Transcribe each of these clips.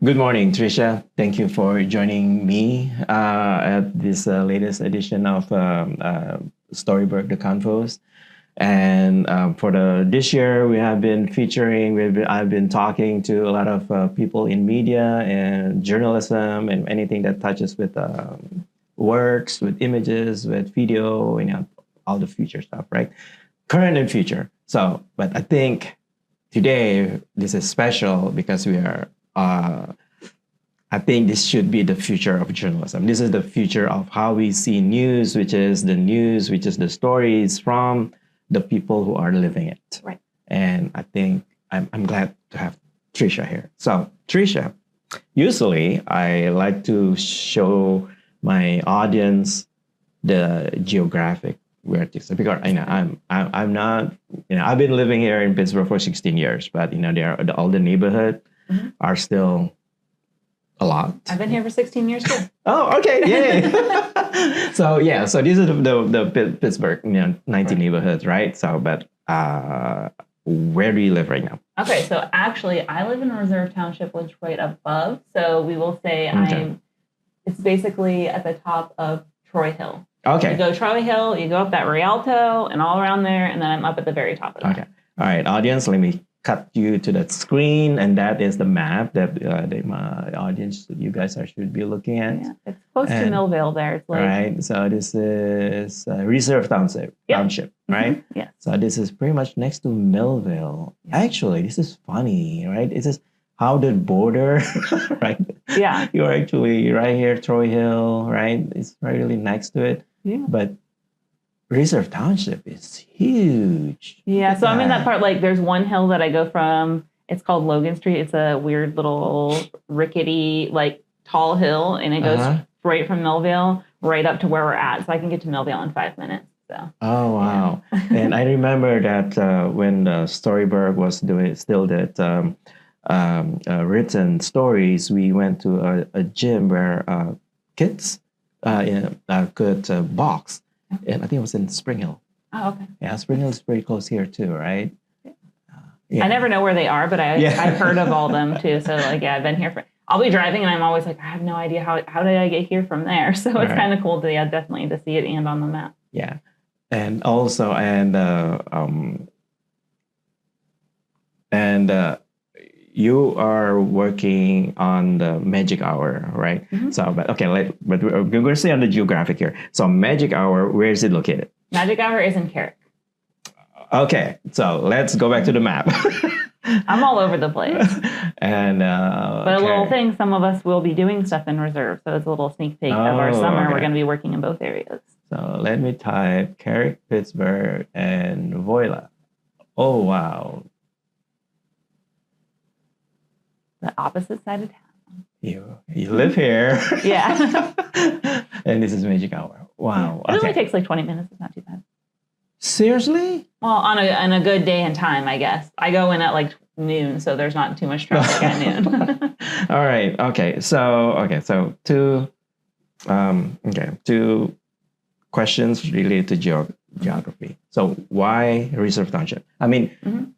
Good morning, Trisha. Thank you for joining me at this latest edition of Storyburgh, the Convos. And for this year, we have been featuring. I've been talking to a lot of people in media and journalism and anything that touches with works, with images, with video, all the future stuff, right? Current and future. So, but I think today this is special because we are. I think this should be the future of journalism. This is the future of how we see news, which is the stories from the people who are living it. Right. And I think I'm glad to have Trisha here. So, Trisha, usually I like to show my audience the geographic because I'm not, I've been living here in Pittsburgh for 16 years, but all the neighborhood are still a lot. I've been here for 16 years too. Oh, okay, yay! So these are the Pittsburgh 90 neighborhoods, right? So, but where do you live right now? Okay, so actually, I live in Reserve Township, which is right above. So we will say it's basically at the top of Troy Hill. Okay. You go Troy Hill, you go up that Rialto, and all around there, and then I'm up at the very top of that. Okay. All right, audience, let me cut you to that screen, and that is the map that my audience, you guys should be looking at. Yeah, it's close to Millville there. It's like, right, so this is Reserve Township, right? Yeah. So this is pretty much next to Millville. Yeah. Actually, this is funny, right? This is how the border, right? Yeah. You're actually right here, Troy Hill, right? It's really next to it. Yeah. But Reserve Township is huge. Yeah, so I'm in that part, like there's one hill that I go from, it's called Logan Street. It's a weird little rickety, like tall hill, and it goes right from Millville right up to where we're at. So I can get to Millville in 5 minutes. So. Oh, wow. Yeah. And I remember that when Storyburgh was doing still that written stories, we went to a gym where kids could box. And I think it was in Spring Hill. Oh, okay. Yeah, Spring Hill is pretty close here too, right? Yeah. I never know where they are, but I've heard of all them too. So I've been here I'll be driving and I'm always like, I have no idea how did I get here from there? So it's kind of cool to, definitely to see it and on the map. Yeah. And also, you are working on the magic hour, right? Mm-hmm. So, but we're going to stay on the geographic here. So, magic hour, where is it located? Magic hour is in Carrick. Okay, so let's go back to the map. I'm all over the place. And but a little thing, some of us will be doing stuff in Reserve, so it's a little sneak peek of our summer. Okay. We're going to be working in both areas. So let me type Carrick, Pittsburgh, and Voila. Oh wow. The opposite side of town. You live here. Yeah. And this is magic hour. Wow. It only takes like 20 minutes. It's not too bad. Seriously? Well, on a good day and time, I guess. I go in at like noon, so there's not too much traffic at noon. All right. Okay. So two questions related to geography. So why Reserve Township? I mean,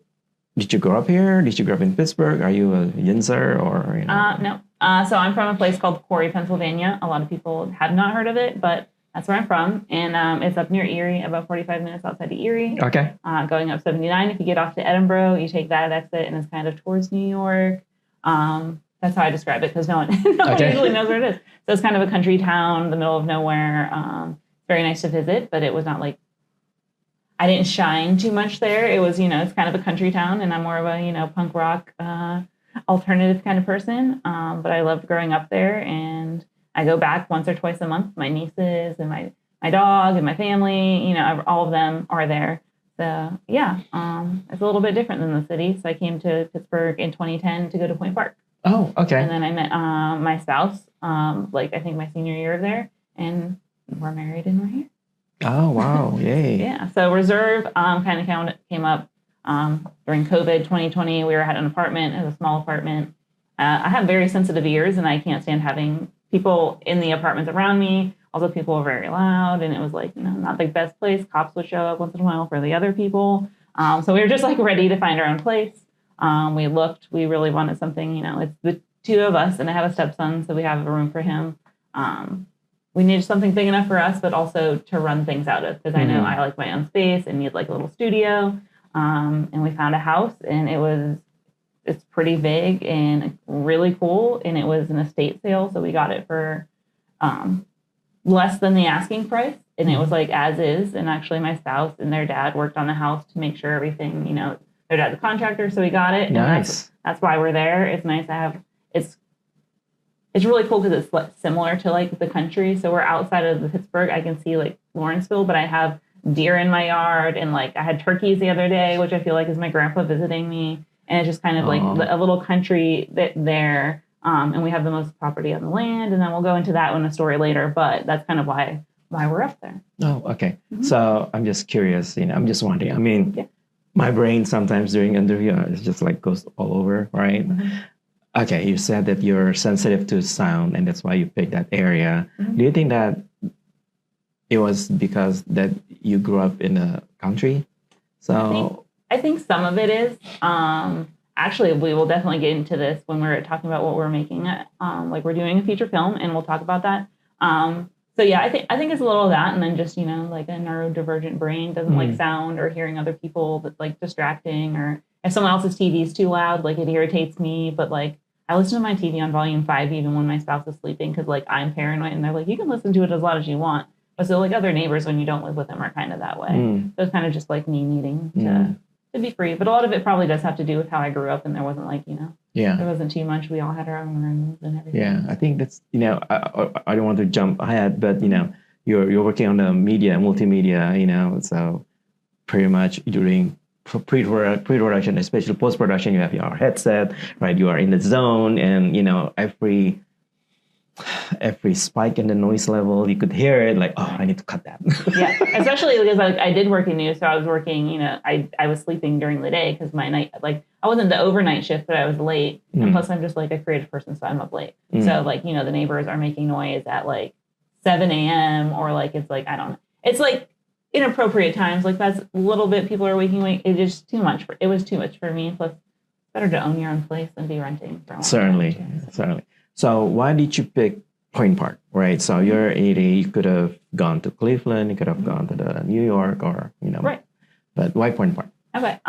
did you grow up here? Did you grow up in Pittsburgh? Are you a Yinzer or? No. So I'm from a place called Corry, Pennsylvania. A lot of people have not heard of it, but that's where I'm from. And it's up near Erie, about 45 minutes outside of Erie. Okay. Going up 79. If you get off to Edinburgh, you take that exit and it's kind of towards New York. That's how I describe it because no one usually knows where it is. So it's kind of a country town in the middle of nowhere. Very nice to visit, but it was not like, I didn't shine too much there. It was, it's kind of a country town and I'm more of a, punk rock, alternative kind of person. But I loved growing up there and I go back once or twice a month. My nieces and my dog and my family, all of them are there. So yeah, it's a little bit different than the city. So I came to Pittsburgh in 2010 to go to Point Park. Oh, okay. And then I met my spouse, I think my senior year there, and we're married and we're here. Oh, wow. Yay. Yeah. So Reserve kind of came up during COVID 2020. We were at an apartment. It was a small apartment. I have very sensitive ears and I can't stand having people in the apartments around me. Also, people were very loud and it was like, not the best place. Cops would show up once in a while for the other people. So we were just ready to find our own place. We looked, we really wanted something, it's the 2 of us, and I have a stepson, so we have a room for him. We needed something big enough for us, but also to run things out of, because I know I like my own space and need like a little studio. And we found a house, and it's pretty big and really cool. And it was an estate sale, so we got it for less than the asking price. And it was like as is. And actually, my spouse and their dad worked on the house to make sure everything, you know, their dad's a contractor, so we got it. Nice. And that's why we're there. It's nice to have. It's really cool because it's similar to like the country. So we're outside of the Pittsburgh. I can see like Lawrenceville, but I have deer in my yard, and like I had turkeys the other day, which I feel like is my grandpa visiting me. And it's just kind of like a little country there. And we have the most property on the land, and then we'll go into that in a story later. But that's kind of why we're up there. Oh, okay. So I'm just curious. You know, I'm just wondering. I mean, my brain sometimes during interview it just like goes all over, right? Okay, you said that you're sensitive to sound, and that's why you picked that area. Do you think that it was because that you grew up in a country? So I think some of it is. Actually, we will definitely get into this when we're talking about what we're making. Like we're doing a feature film, and we'll talk about that. So yeah, I think it's a little of that, and then just, you know, like a neurodivergent brain doesn't like sound or hearing other people that's like distracting, or if someone else's TV is too loud, like it irritates me. But like I listen to my TV on volume 5 even when my spouse is sleeping, because like I'm paranoid, and they're like, you can listen to it as loud as you want. But so like other neighbors when you don't live with them are kind of that way. So it's kind of just like me needing to be free. But a lot of it probably does have to do with how I grew up, and there wasn't like, you know, there wasn't too much. We all had our own rooms and everything. Yeah, I think that's, you know, I don't want to jump ahead, but, you know, you're working on the media, multimedia, you know, so pretty much during pre-production, especially post-production, you have your headset, right? You are in the zone, and, you know, every spike in the noise level, you could hear it like, oh, I need to cut that. Yeah, especially because I did work in news, so I was working, you know, I was sleeping during the day because my night, like I wasn't the overnight shift, but I was late. And plus I'm just like a creative person, so I'm up late. So like, you know, the neighbors are making noise at like 7 a.m. or like, it's like, I don't know. It's like inappropriate times. Like that's a little bit, people are waking late. It was too much for me. Plus it's better to own your own place than be renting. Certainly. So why did you pick Point Park, right? So you're 80, you could have gone to Cleveland, you could have gone to the New York, or, you know, right. But why Point Park? Okay.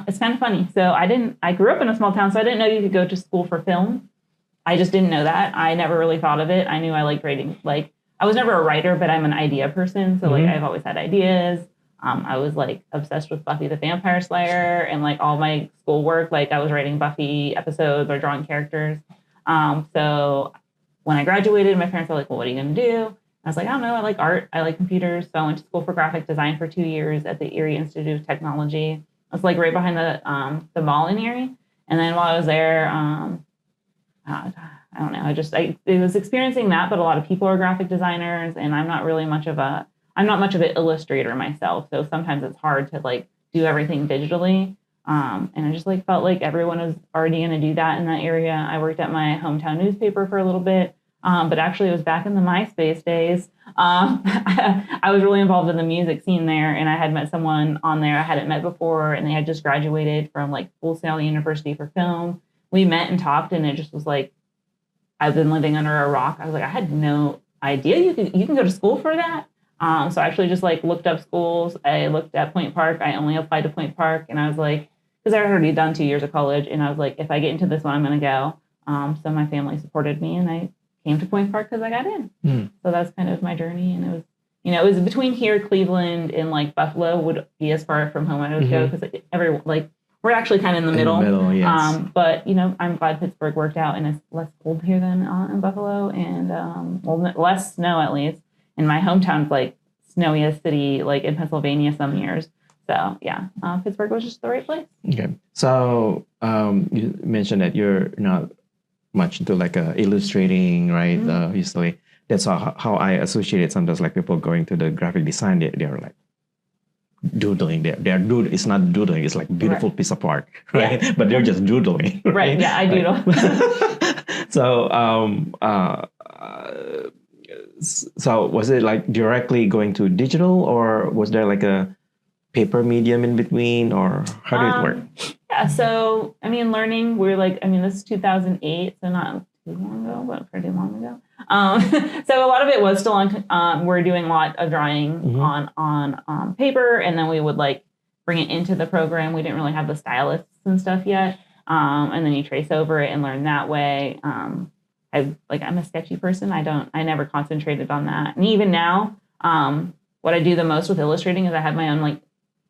It's kind of funny. So I grew up in a small town, so I didn't know you could go to school for film. I just didn't know that. I never really thought of it. I knew I liked writing. Like I was never a writer, but I'm an idea person. So like I've always had ideas. I was like obsessed with Buffy the Vampire Slayer, and like all my schoolwork, like I was writing Buffy episodes or drawing characters. So when I graduated, my parents were like, well, what are you going to do? I was like, I don't know. I like art. I like computers. So I went to school for graphic design for 2 years at the Erie Institute of Technology. It's like right behind the mall in Erie. And then while I was there, I don't know. I was experiencing that, but a lot of people are graphic designers, and I'm not much of an illustrator myself. So sometimes it's hard to like do everything digitally. And I just like felt like everyone was already going to do that in that area. I worked at my hometown newspaper for a little bit, but actually it was back in the MySpace days. I was really involved in the music scene there, and I had met someone on there I hadn't met before, and they had just graduated from like Full Sail University for film. We met and talked, and it just was like, I've been living under a rock. I was like, I had no idea you can go to school for that. So I actually just like looked up schools. I looked at Point Park. I only applied to Point Park, and I was like, because I had already done 2 years of college, and I was like, if I get into this one, I'm going to go. So my family supported me, and I came to Point Park because I got in. So that's kind of my journey. And it was, you know, it was between here, Cleveland, and like Buffalo would be as far from home as I would go, because we're actually kind of in the middle. Yes. But, you know, I'm glad Pittsburgh worked out, and it's less cold here than in Buffalo, and less snow at least. And my hometown's like snowiest city, like in Pennsylvania some years. So yeah, Pittsburgh was just the right place. Okay. So you mentioned that you're not much into like illustrating, right? Usually that's how I associate it. Sometimes like people going to the graphic design, they're like doodling. They're doodling. It's not doodling. It's like beautiful piece of art, right? Yeah. But they're just doodling. Right. Yeah, I doodle. So was it like directly going to digital, or was there like a paper medium in between, or how did it work? Yeah, so I mean, learning, we're like, I mean, this is 2008, so not too long ago, but pretty long ago. So a lot of it was still on. We're doing a lot of drawing on paper, and then we would like bring it into the program. We didn't really have the stylists and stuff yet, and then you trace over it and learn that way. I'm a sketchy person. I never concentrated on that, and even now, what I do the most with illustrating is I have my own like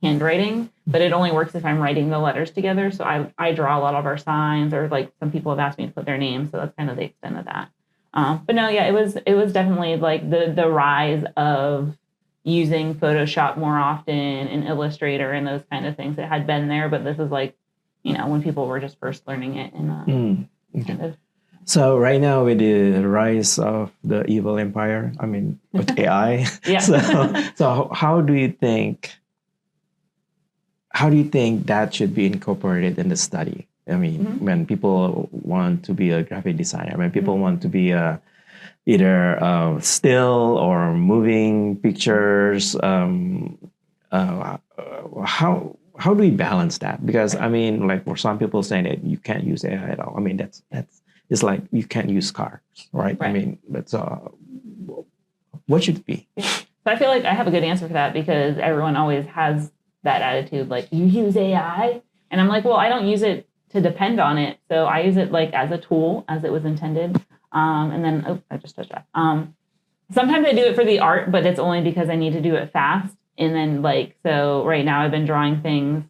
handwriting, but it only works if I'm writing the letters together. So I draw a lot of our signs, or like some people have asked me to put their names. So that's kind of the extent of that. But no, yeah, it was definitely like the rise of using Photoshop more often and Illustrator and those kind of things. It had been there, but this is like, when people were just first learning it. And kind of. So right now with the rise of the evil empire, I mean, with AI, yeah. so how do you think that should be incorporated in the study? I mean, when people want to be a graphic designer, when people want to be either still or moving pictures, how do we balance that? Because I mean, like for some people saying that you can't use AI at all. I mean, that's it's like you can't use cars, right? I mean, but what should it be? So I feel like I have a good answer for that, because everyone always has that attitude, like, you use AI? And I'm like, well, I don't use it to depend on it. So I use it like as a tool, as it was intended. And then, I just touched that. Sometimes I do it for the art, but it's only because I need to do it fast. And then so right now I've been drawing things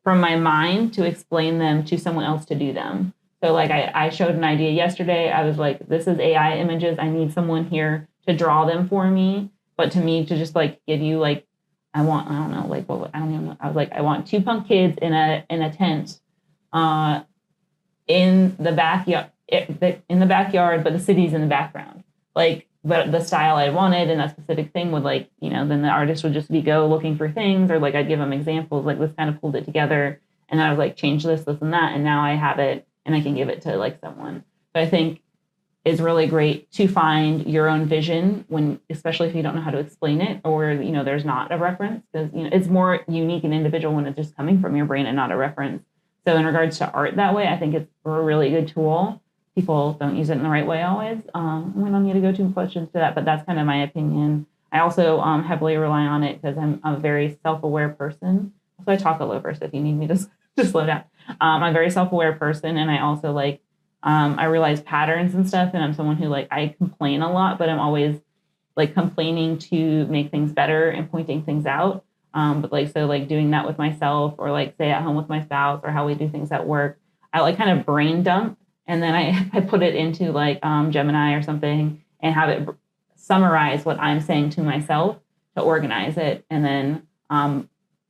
from my mind to explain them to someone else to do them. So like I showed an idea yesterday. I was like, this is AI images. I need someone here to draw them for me. But to me, to just like give you like, I don't even know. I was like, I want 2 punk kids in a tent in the backyard, but the city's in the background. Like, but the style I wanted and that specific thing would like, then the artist would just go looking for things, or like I'd give them examples, like this kind of pulled it together. And I was like, change this, and that. And now I have it and I can give it to like someone. But I think it's really great to find your own vision especially if you don't know how to explain it, or, there's not a reference, because, it's more unique and individual when it's just coming from your brain and not a reference. So in regards to art that way, I think it's a really good tool. People don't use it in the right way always. We don't need to go too much into that, but that's kind of my opinion. I also heavily rely on it because I'm a very self-aware person. So I talk all over, so if you need me to just slow down. I'm a very self-aware person, and I also I realize patterns and stuff, and I'm someone who I complain a lot, but I'm always complaining to make things better and pointing things out. But doing that with myself, or say at home with my spouse, or how we do things at work, I kind of brain dump, and then I put it into Gemini or something and have it summarize what I'm saying to myself to organize it. And then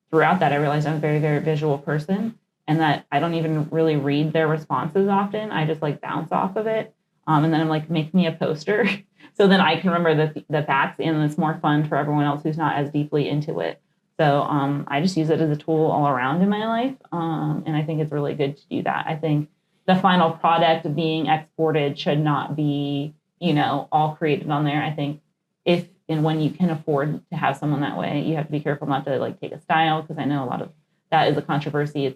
throughout that, I realized I'm a very, very visual person, and that I don't even really read their responses often. I just bounce off of it. And then I'm make me a poster. So then I can remember the facts, and it's more fun for everyone else who's not as deeply into it. So I just use it as a tool all around in my life. And I think it's really good to do that. I think the final product being exported should not be, all created on there. I think if and when you can afford to have someone that way, you have to be careful not to take a style, because I know a lot of that is a controversy. It's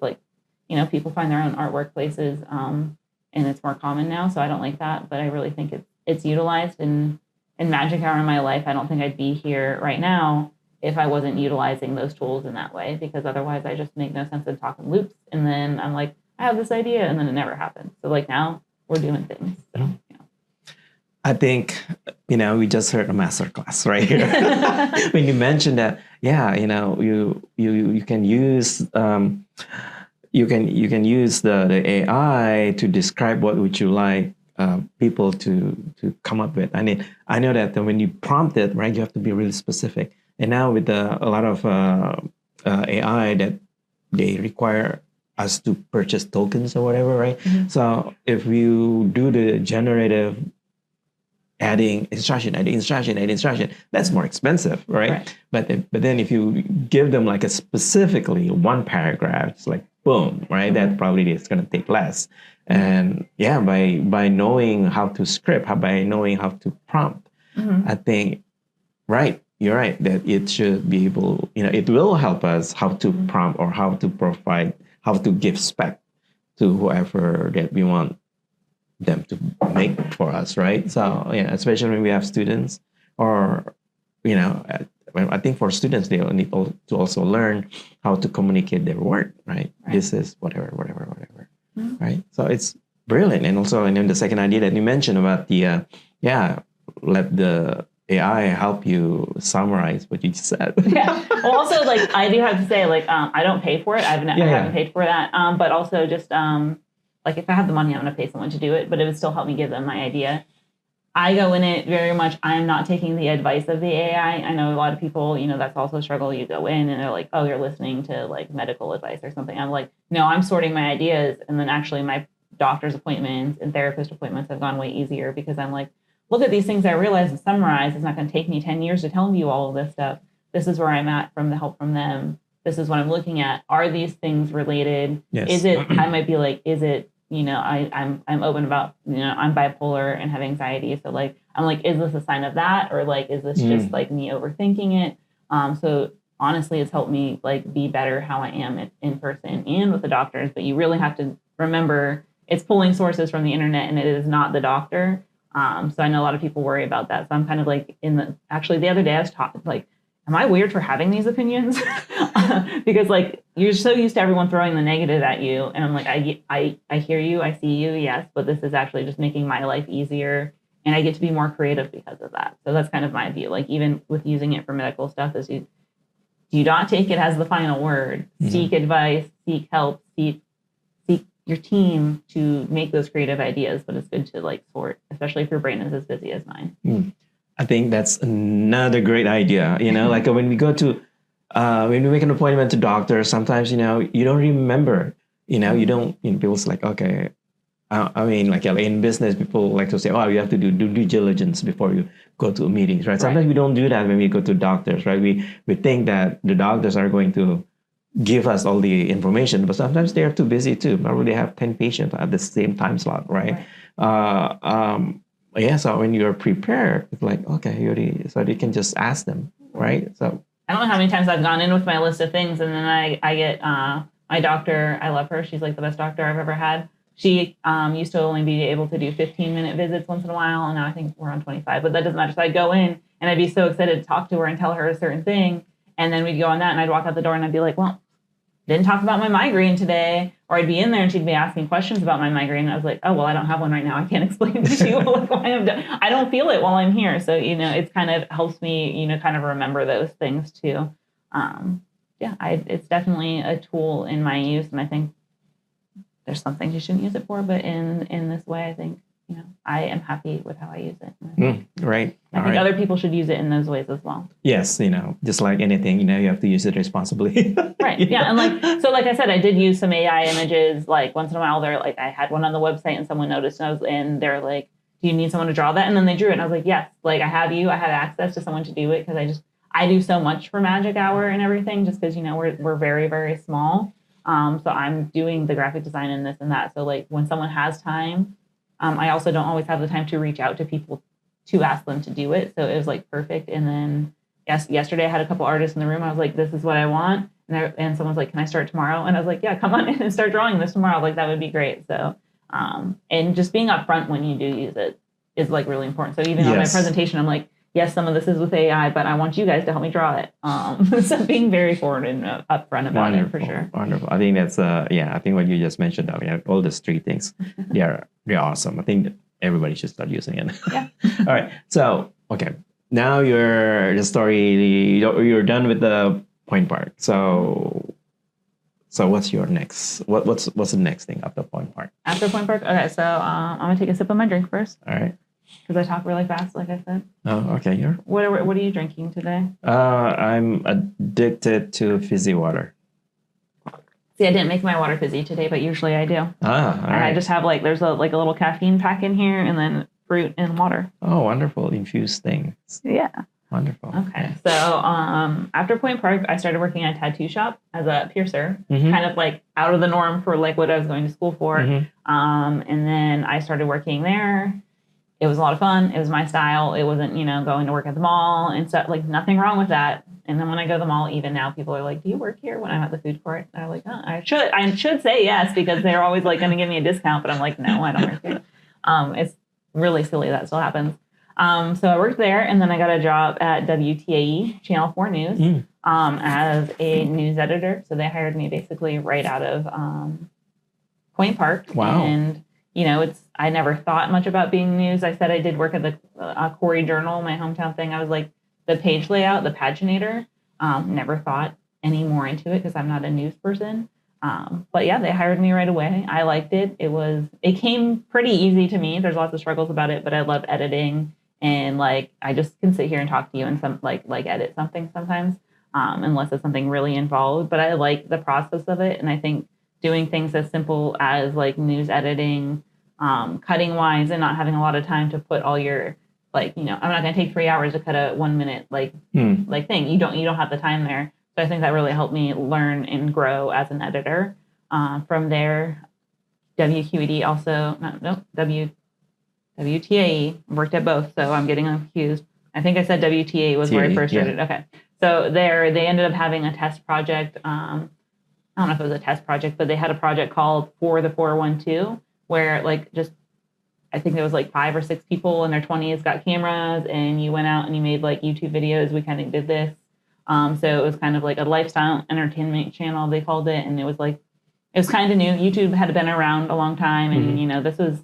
people find their own artwork places, and it's more common now. So I don't like that, but I really think it's utilized in magic hour in my life. I don't think I'd be here right now if I wasn't utilizing those tools in that way, because otherwise I just make no sense in talking loops. And then I'm I have this idea, and then it never happens. So now we're doing things. So, I think, we just heard a masterclass right here. When you mentioned that, you can use, you can use the AI to describe what would you like people to come up with. I mean, I know that when you prompt it, right, you have to be really specific. And now with a lot of AI that they require us to purchase tokens or whatever, right? Mm-hmm. So if you do the generative adding instruction, that's more expensive, right? But then if you give them a specifically one paragraph, it's boom, right? Mm-hmm. That probably is going to take less. And by knowing how to script, by knowing how to prompt, mm-hmm. I think, right, you're right, that it should be able, it will help us how to prompt, or how to provide, how to give spec to whoever that we want them to make for us, right? So yeah, especially when we have students, or I think for students they need to also learn how to communicate their work, right? This is whatever, right? So it's brilliant. And also, and then the second idea that you mentioned about the let the AI help you summarize what you just said. Yeah. Well, also, like, I do have to say, like, I don't pay for it. I haven't paid for that. But also just, like, if I have the money, I'm going to pay someone to do it. But it would still help me give them my idea. I go in it very much, I'm not taking the advice of the AI. I know a lot of people, that's also a struggle. You go in and they're like, oh, you're listening to, like, medical advice or something. I'm like, no, I'm sorting my ideas. And then actually my doctor's appointments and therapist appointments have gone way easier because I'm like, look at these things I realize and summarize. It's not going to take me 10 years to tell you all of this stuff. This is where I'm at from the help from them. This is what I'm looking at. Are these things related? Yes. Is it, I might be like, is it, I'm open about, I'm bipolar and have anxiety. So like, I'm like, is this a sign of that? Or like, is this just like me overthinking it? So honestly, it's helped me like be better how I am in person and with the doctors. But you really have to remember it's pulling sources from the internet and it is not the doctor. So I know a lot of people worry about that. So I'm kind of like actually the other day I was talking like, am I weird for having these opinions? Because like, you're so used to everyone throwing the negative at you. And I'm like, I hear you, I see you. Yes. But this is actually just making my life easier. And I get to be more creative because of that. So that's kind of my view. Like even with using it for medical stuff is you do not take it as the final word. Mm-hmm. Seek advice, seek help, seek your team to make those creative ideas, but it's good to like sort, especially if your brain is as busy as mine. I think that's another great idea. Like when we go to, when we make an appointment to doctor, sometimes, you don't remember, you don't, people's like, okay. I mean, like in business, people like to say, oh, you have to do due diligence before you go to meetings, right? Sometimes we don't do that when we go to doctors, right? We think that the doctors are going to give us all the information, but sometimes they are too busy too. Probably they have 10 patients at the same time slot, right? So when you're prepared, it's like, okay, so you can just ask them, right? So I don't know how many times I've gone in with my list of things, and then I get my doctor. I love her. She's like the best doctor I've ever had. She used to only be able to do 15-minute visits once in a while, and now I think we're on 25, but that doesn't matter. So I'd go in, and I'd be so excited to talk to her and tell her a certain thing, and then we'd go on that, and I'd walk out the door, and I'd be like, well, didn't talk about my migraine today. Or I'd be in there and she'd be asking questions about my migraine. And I was like, oh, well, I don't have one right now. I can't explain to you like why I don't feel it while I'm here. So, it's kind of helps me, kind of remember those things too. It's definitely a tool in my use. And I think there's some things you shouldn't use it for. But in this way, I think, I am happy with how I use it. Right. I think other people should use it in those ways as well. Yes, just like anything, you have to use it responsibly. Right. Yeah. And like I said, I did use some AI images. Like once in a while, they're like, I had one on the website and someone noticed, and they're like, do you need someone to draw that? And then they drew it. And I was like, yes, like I have access to someone to do it because I do so much for Magic Hour and everything just because, we're very, very small. So I'm doing the graphic design and this and that. So like when someone has time, I also don't always have the time to reach out to people to ask them to do it. So it was like perfect. And then yesterday I had a couple artists in the room. I was like, this is what I want. And someone's like, can I start tomorrow? And I was like, yeah, come on in and start drawing this tomorrow. Like that would be great. So, and just being upfront when you do use it is like really important. So even on my presentation, I'm like, yes, some of this is with AI, but I want you guys to help me draw it. So being very forward and upfront about it for sure. Wonderful. I think that's, I think what you just mentioned, all these three things, they're awesome. I think that everybody should start using it. Yeah. All right. So, okay. Now you're done with the point part. So what's your next, what's the next thing after point part? After point part? Okay. So I'm going to take a sip of my drink first. All right. Because I talk really fast, like I said. Oh, okay. What are you drinking today? I'm addicted to fizzy water. See, I didn't make my water fizzy today, but usually I do. I just have there's a little caffeine pack in here, and then fruit and water. Oh, wonderful! Infused things. Yeah. Wonderful. Okay. So after Point Park, I started working at a tattoo shop as a piercer, kind of like out of the norm for like what I was going to school for. And then I started working there. It was a lot of fun. It was my style. It wasn't, going to work at the mall and stuff. Like nothing wrong with that. And then when I go to the mall, even now, people are like, "Do you work here?" When I'm at the food court, they're like, "Oh, I should say yes," because they're always like going to give me a discount. But I'm like, "No, I don't work here." It's really silly that still happens. So I worked there, and then I got a job at WTAE, Channel 4 News, as a news editor. So they hired me basically right out of Point Park. Wow. And, I never thought much about being news. I said I did work at the Corry Journal, my hometown thing. I was like the page layout, the paginator. Never thought any more into it because I'm not a news person. But yeah, they hired me right away. I liked it. It came pretty easy to me. There's lots of struggles about it, but I love editing. And I just can sit here and talk to you and edit something sometimes, unless it's something really involved. But I like the process of it. And I think doing things as simple as news editing, cutting wise, and not having a lot of time to put all your I'm not going to take 3 hours to cut a 1 minute thing. You don't have the time there. So I think that really helped me learn and grow as an editor. From there, WQED also, WTAE, worked at both, so I'm getting confused. I think I said WTA was where I first started. Yeah. Okay. So they ended up having a test project. I don't know if it was a test project, but they had a project called For the 412, where I think there was 5 or 6 people in their 20s got cameras, and you went out and you made YouTube videos. We kind of did this. So it was kind of like a lifestyle entertainment channel, they called it. And it was kind of new. YouTube had been around a long time. And, this was,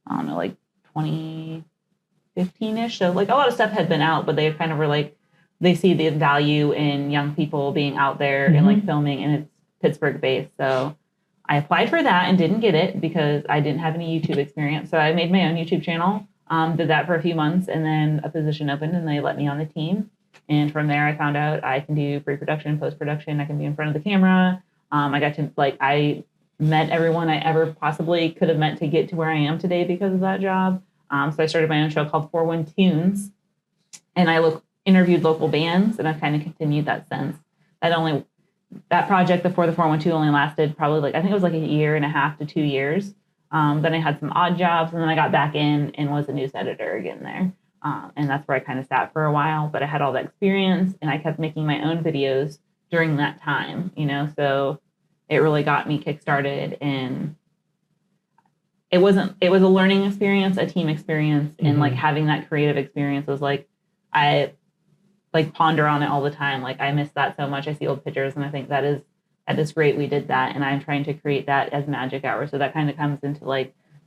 I don't know, 2015-ish. So a lot of stuff had been out, but they kind of were they see the value in young people being out there and filming, and it's Pittsburgh based. So I applied for that and didn't get it because I didn't have any YouTube experience. So I made my own YouTube channel, did that for a few months, and then a position opened and they let me on the team. And from there, I found out I can do pre-production, post-production. I can be in front of the camera. I got to, I met everyone I ever possibly could have met to get to where I am today because of that job. So I started my own show called 41 Tunes. And I interviewed local bands, and I've kind of continued that since. That project before the 412 only lasted probably I think it was a year and a half to 2 years. Then I had some odd jobs, and then I got back in and was a news editor again there. And that's where I kind of sat for a while, but I had all that experience, and I kept making my own videos during that time, so it really got me kickstarted. And it was a learning experience, a team experience, and having that creative experience was I ponder on it all the time. I miss that so much. I see old pictures, and I think that is great. We did that, and I'm trying to create that as magic hour. So that kind of comes into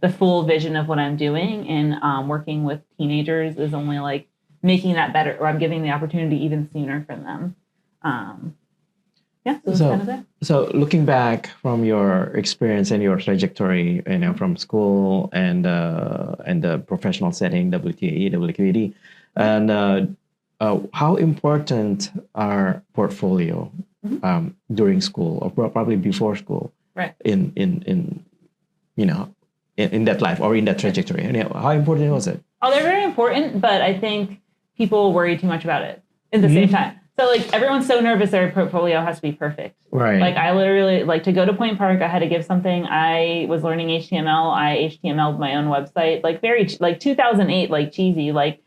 the full vision of what I'm doing, and working with teenagers is only making that better, or I'm giving the opportunity even sooner for them. So kind of it. So looking back from your experience and your trajectory, from school and the professional setting, WTAE, WQED, and how important are portfolio during school, or probably before school, right? In that life or in that trajectory? And how important was it? Oh, they're very important, but I think people worry too much about it at the same time. So everyone's so nervous their portfolio has to be perfect. Right. I literally, to go to Point Park, I had to give something. I was learning HTML. I HTML'd my own website, very 2008, cheesy, had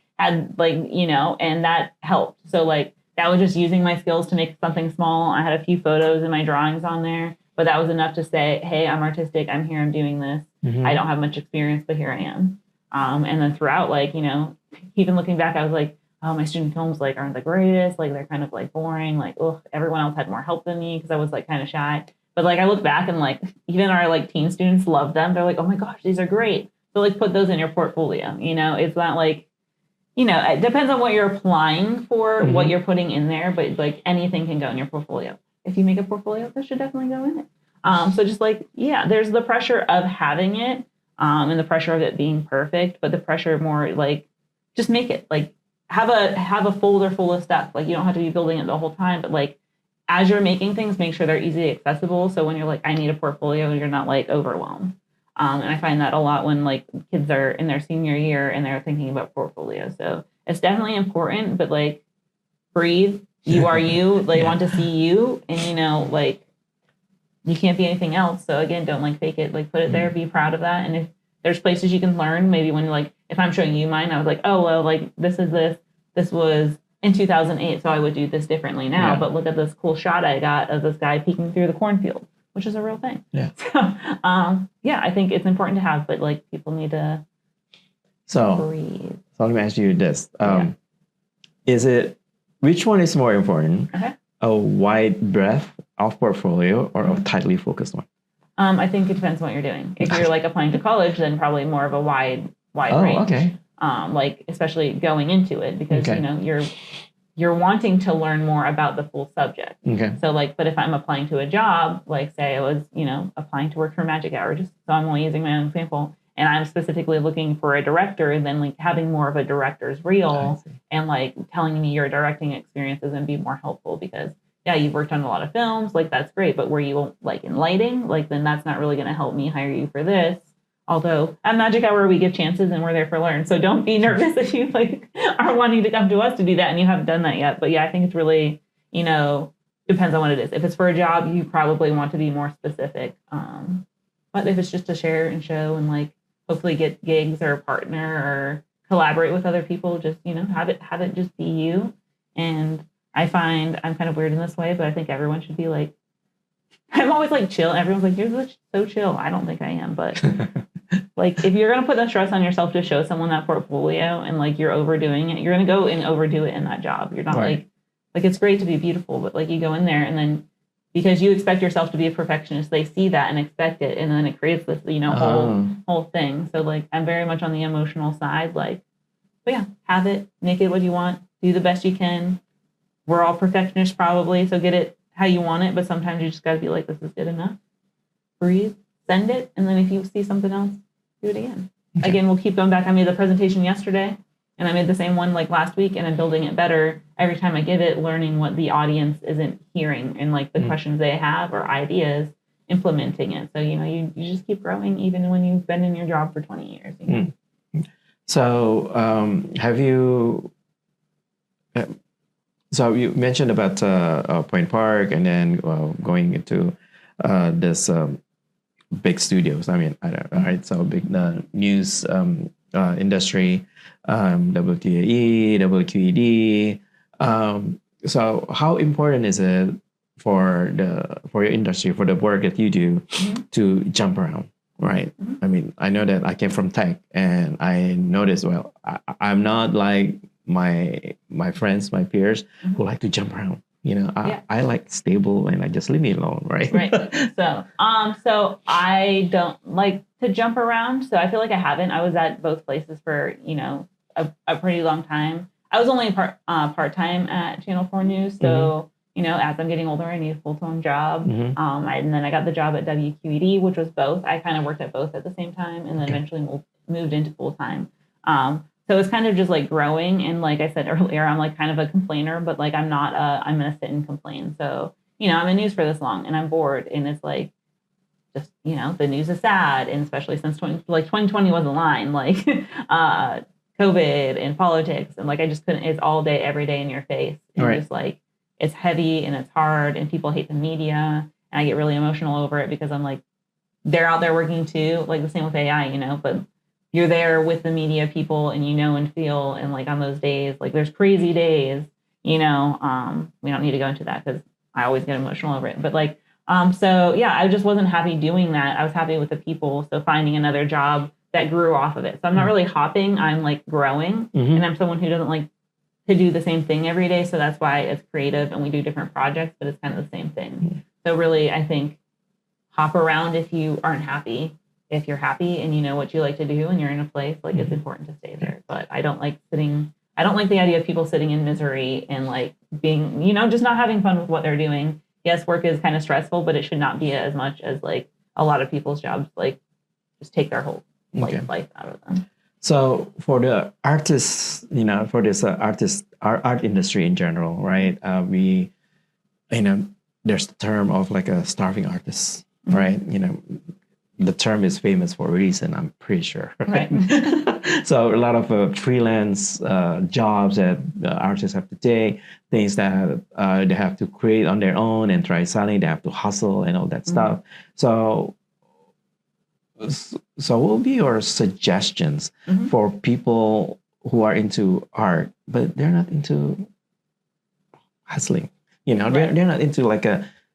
and that helped. So that was just using my skills to make something small. I had a few photos and my drawings on there, but that was enough to say, hey, I'm artistic. I'm here. I'm doing this. I don't have much experience, but here I am. And then throughout, even looking back, I was oh, my student films aren't the greatest. They're kind of boring. Everyone else had more help than me because I was kind of shy. But I look back and even our teen students love them. They're oh my gosh, these are great. So put those in your portfolio. It's not it depends on what you're applying for, what you're putting in there. But anything can go in your portfolio. If you make a portfolio, that should definitely go in it. So just there's the pressure of having it, and the pressure of it being perfect, but the pressure more just make it have a folder full of stuff. You don't have to be building it the whole time, but as you're making things, make sure they're easily accessible. So when you're I need a portfolio, you're not overwhelmed. And I find that a lot when kids are in their senior year and they're thinking about portfolio. So it's definitely important, but breathe. You are you. They want to see you, and you can't be anything else. So again, don't fake it. Put it there. Be proud of that. And if there's places you can learn, maybe when if I'm showing you mine, I was oh well, this is this. This was in 2008, so I would do this differently now. Yeah. But look at this cool shot I got of this guy peeking through the cornfield, which is a real thing. Yeah. So I think it's important to have, but people need to So let me ask you this. Which one is more important? Okay. A wide breadth of portfolio or a tightly focused one? I think it depends on what you're doing. If you're like applying to college, then probably more of a wide range. Okay. Like especially going into it because you're wanting to learn more about the full subject. Okay. So like, but if I'm applying to a job, like say I was, applying to work for Magic Hour, just so I'm only using my own example, and I'm specifically looking for a director, and then like having more of a director's reel and like telling me your directing experiences and be more helpful because you've worked on a lot of films, like that's great, but were you like in lighting? Like then that's not really going to help me hire you for this. Although at Magic Hour we give chances and we're there for learn, so don't be nervous if you like are wanting to come to us to do that and you haven't done that yet. But I think it's really depends on what it is. If it's for a job, you probably want to be more specific. But if it's just to share and show and like hopefully get gigs or a partner or collaborate with other people, just have it just be you. And I find I'm kind of weird in this way, but I think everyone should be like, I'm always like chill. Everyone's like, you're so chill. I don't think I am, but like if you're going to put the stress on yourself to show someone that portfolio and like you're overdoing it, you're going to go and overdo it in that job. You're not like it's great to be beautiful, but like you go in there and then because you expect yourself to be a perfectionist, they see that and expect it. And then it creates this, whole thing. So like, I'm very much on the emotional side, like, but have it, make it what you want, do the best you can. We're all perfectionists probably, so get it how you want it, but sometimes you just got to be like, this is good enough. Breathe, send it, and then if you see something else, do it again. Okay. Again, we'll keep going back. I made the presentation yesterday, and I made the same one like last week, and I'm building it better every time I give it, learning what the audience isn't hearing and like the questions they have or ideas, implementing it. So, you just keep growing even when you've been in your job for 20 years. So have you... So you mentioned about Point Park and then going into this big studios. I mean, right? So big news industry, WTAE, WQED. So how important is it for your industry, for the work that you do, to jump around? Right. I mean, I know that I came from tech, and I noticed. Well, I'm not like my friends, my peers who like to jump around. I like stable and I just leave me alone, right? Right. So I don't like to jump around. So I feel like I haven't. I was at both places for, a pretty long time. I was only part-time at Channel 4 News. So, as I'm getting older, I need a full-time job. And then I got the job at WQED, which was both. I kind of worked at both at the same time and then eventually moved into full-time. So it's kind of just like growing. And like I said earlier, I'm like kind of a complainer, but like I'm not I'm going to sit and complain. So, I'm in news for this long and I'm bored. And it's like, just, the news is sad. And especially since 2020 was a line, like COVID and politics. And like, I just couldn't, it's all day, every day in your face. And just like, it's heavy and it's hard and people hate the media. And I get really emotional over it because I'm like, they're out there working too. Like the same with AI, but you're there with the media people and and feel, and like on those days, like there's crazy days, we don't need to go into that because I always get emotional over it. But like, I just wasn't happy doing that. I was happy with the people. So finding another job that grew off of it. So I'm not really hopping, I'm like growing, and I'm someone who doesn't like to do the same thing every day. So that's why it's creative and we do different projects, but it's kind of the same thing. So really, I think hop around if you aren't happy. If you're happy and you know what you like to do and you're in a place, like it's important to stay there. But I don't like the idea of people sitting in misery and like being, just not having fun with what they're doing. Yes, work is kind of stressful, but it should not be as much as like a lot of people's jobs, like just take their whole life out of them. So for the artists, for this art industry in general, right? There's the term of like a starving artist, right? The term is famous for a reason, I'm pretty sure. Right? So a lot of freelance jobs that artists have to take, things that they have to create on their own and try selling, they have to hustle and all that stuff. So what would be your suggestions for people who are into art, but they're not into hustling? They're not into like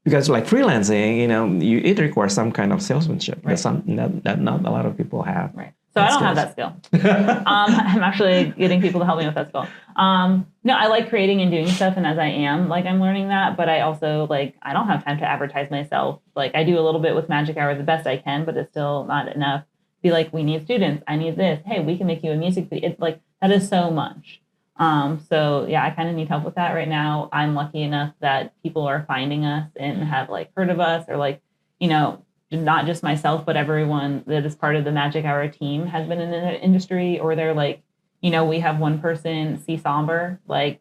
because like freelancing, it requires some kind of salesmanship. That's something that not a lot of people have. Right. So I don't have that skill. I'm actually getting people to help me with that skill. No, I like creating and doing stuff. And as I am, like, I'm learning that. But I also, like, I don't have time to advertise myself. Like, I do a little bit with Magic Hour the best I can, but it's still not enough. Be like, we need students. I need this. Hey, we can make you a music video. It's like, that is so much. So yeah, I kind of need help with that right now. I'm lucky enough that people are finding us and have, like, heard of us, or, like, you know, not just myself, but everyone that is part of the Magic Hour team has been in the industry, or they're like, you know, we have one person, C. Somber, like,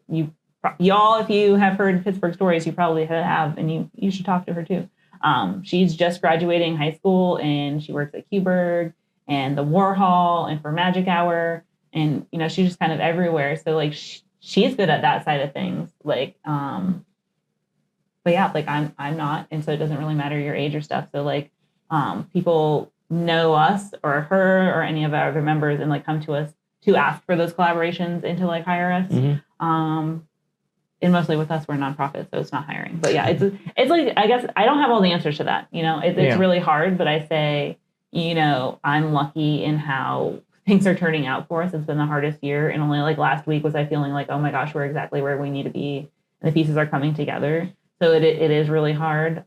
y'all, if you have heard Pittsburgh stories, you probably have, and you should talk to her too. She's just graduating high school, and she works at Qberg and the Warhol and for Magic Hour, and, you know, she's just kind of everywhere. So, like, she's good at that side of things. Like, but yeah, like, I'm not, and so it doesn't really matter your age or stuff. So, like, people know us or her or any of our other members and, like, come to us to ask for those collaborations and to, like, hire us. And mostly with us, we're a nonprofit, so it's not hiring. But yeah, it's like, I guess I don't have all the answers to that. You know, it's really hard, but I say, you know, I'm lucky in how things are turning out for us. It's been the hardest year. And only, like, last week was I feeling like, oh my gosh, we're exactly where we need to be. And the pieces are coming together. So it is really hard.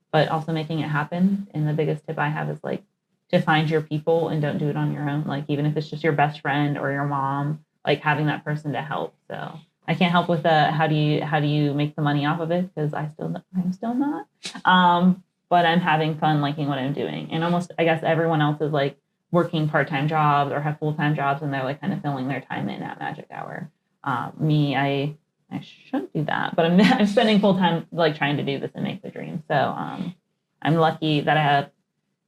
But also making it happen. And the biggest tip I have is, like, to find your people and don't do it on your own. Like, even if it's just your best friend or your mom, like, having that person to help. So I can't help with how do you make the money off of it? Because I'm still not. But I'm having fun liking what I'm doing. And almost, I guess, everyone else is, like, working part-time jobs or have full-time jobs, and they're, like, kind of filling their time in at Magic Hour. Me, I shouldn't do that, but I'm spending full time, like, trying to do this and make the dream. So I'm lucky that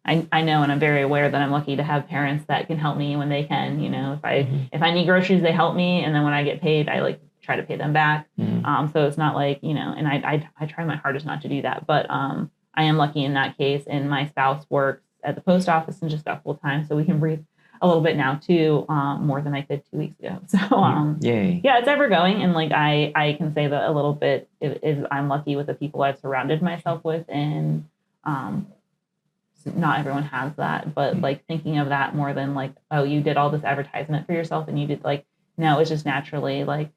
I know, and I'm very aware that I'm lucky to have parents that can help me when they can. You know, if I need groceries, they help me, and then when I get paid, I, like, try to pay them back. So it's not like, you know, and I try my hardest not to do that, but I am lucky in that case. And my spouse works at the post office and just got full time, so we can breathe a little bit now too, more than I could 2 weeks ago. So yeah, it's ever going. And, like, I can say that a little bit is I'm lucky with the people I've surrounded myself with, and not everyone has that, but, like, thinking of that more than, like, oh, you did all this advertisement for yourself, and you did, like, no, it's just naturally, like,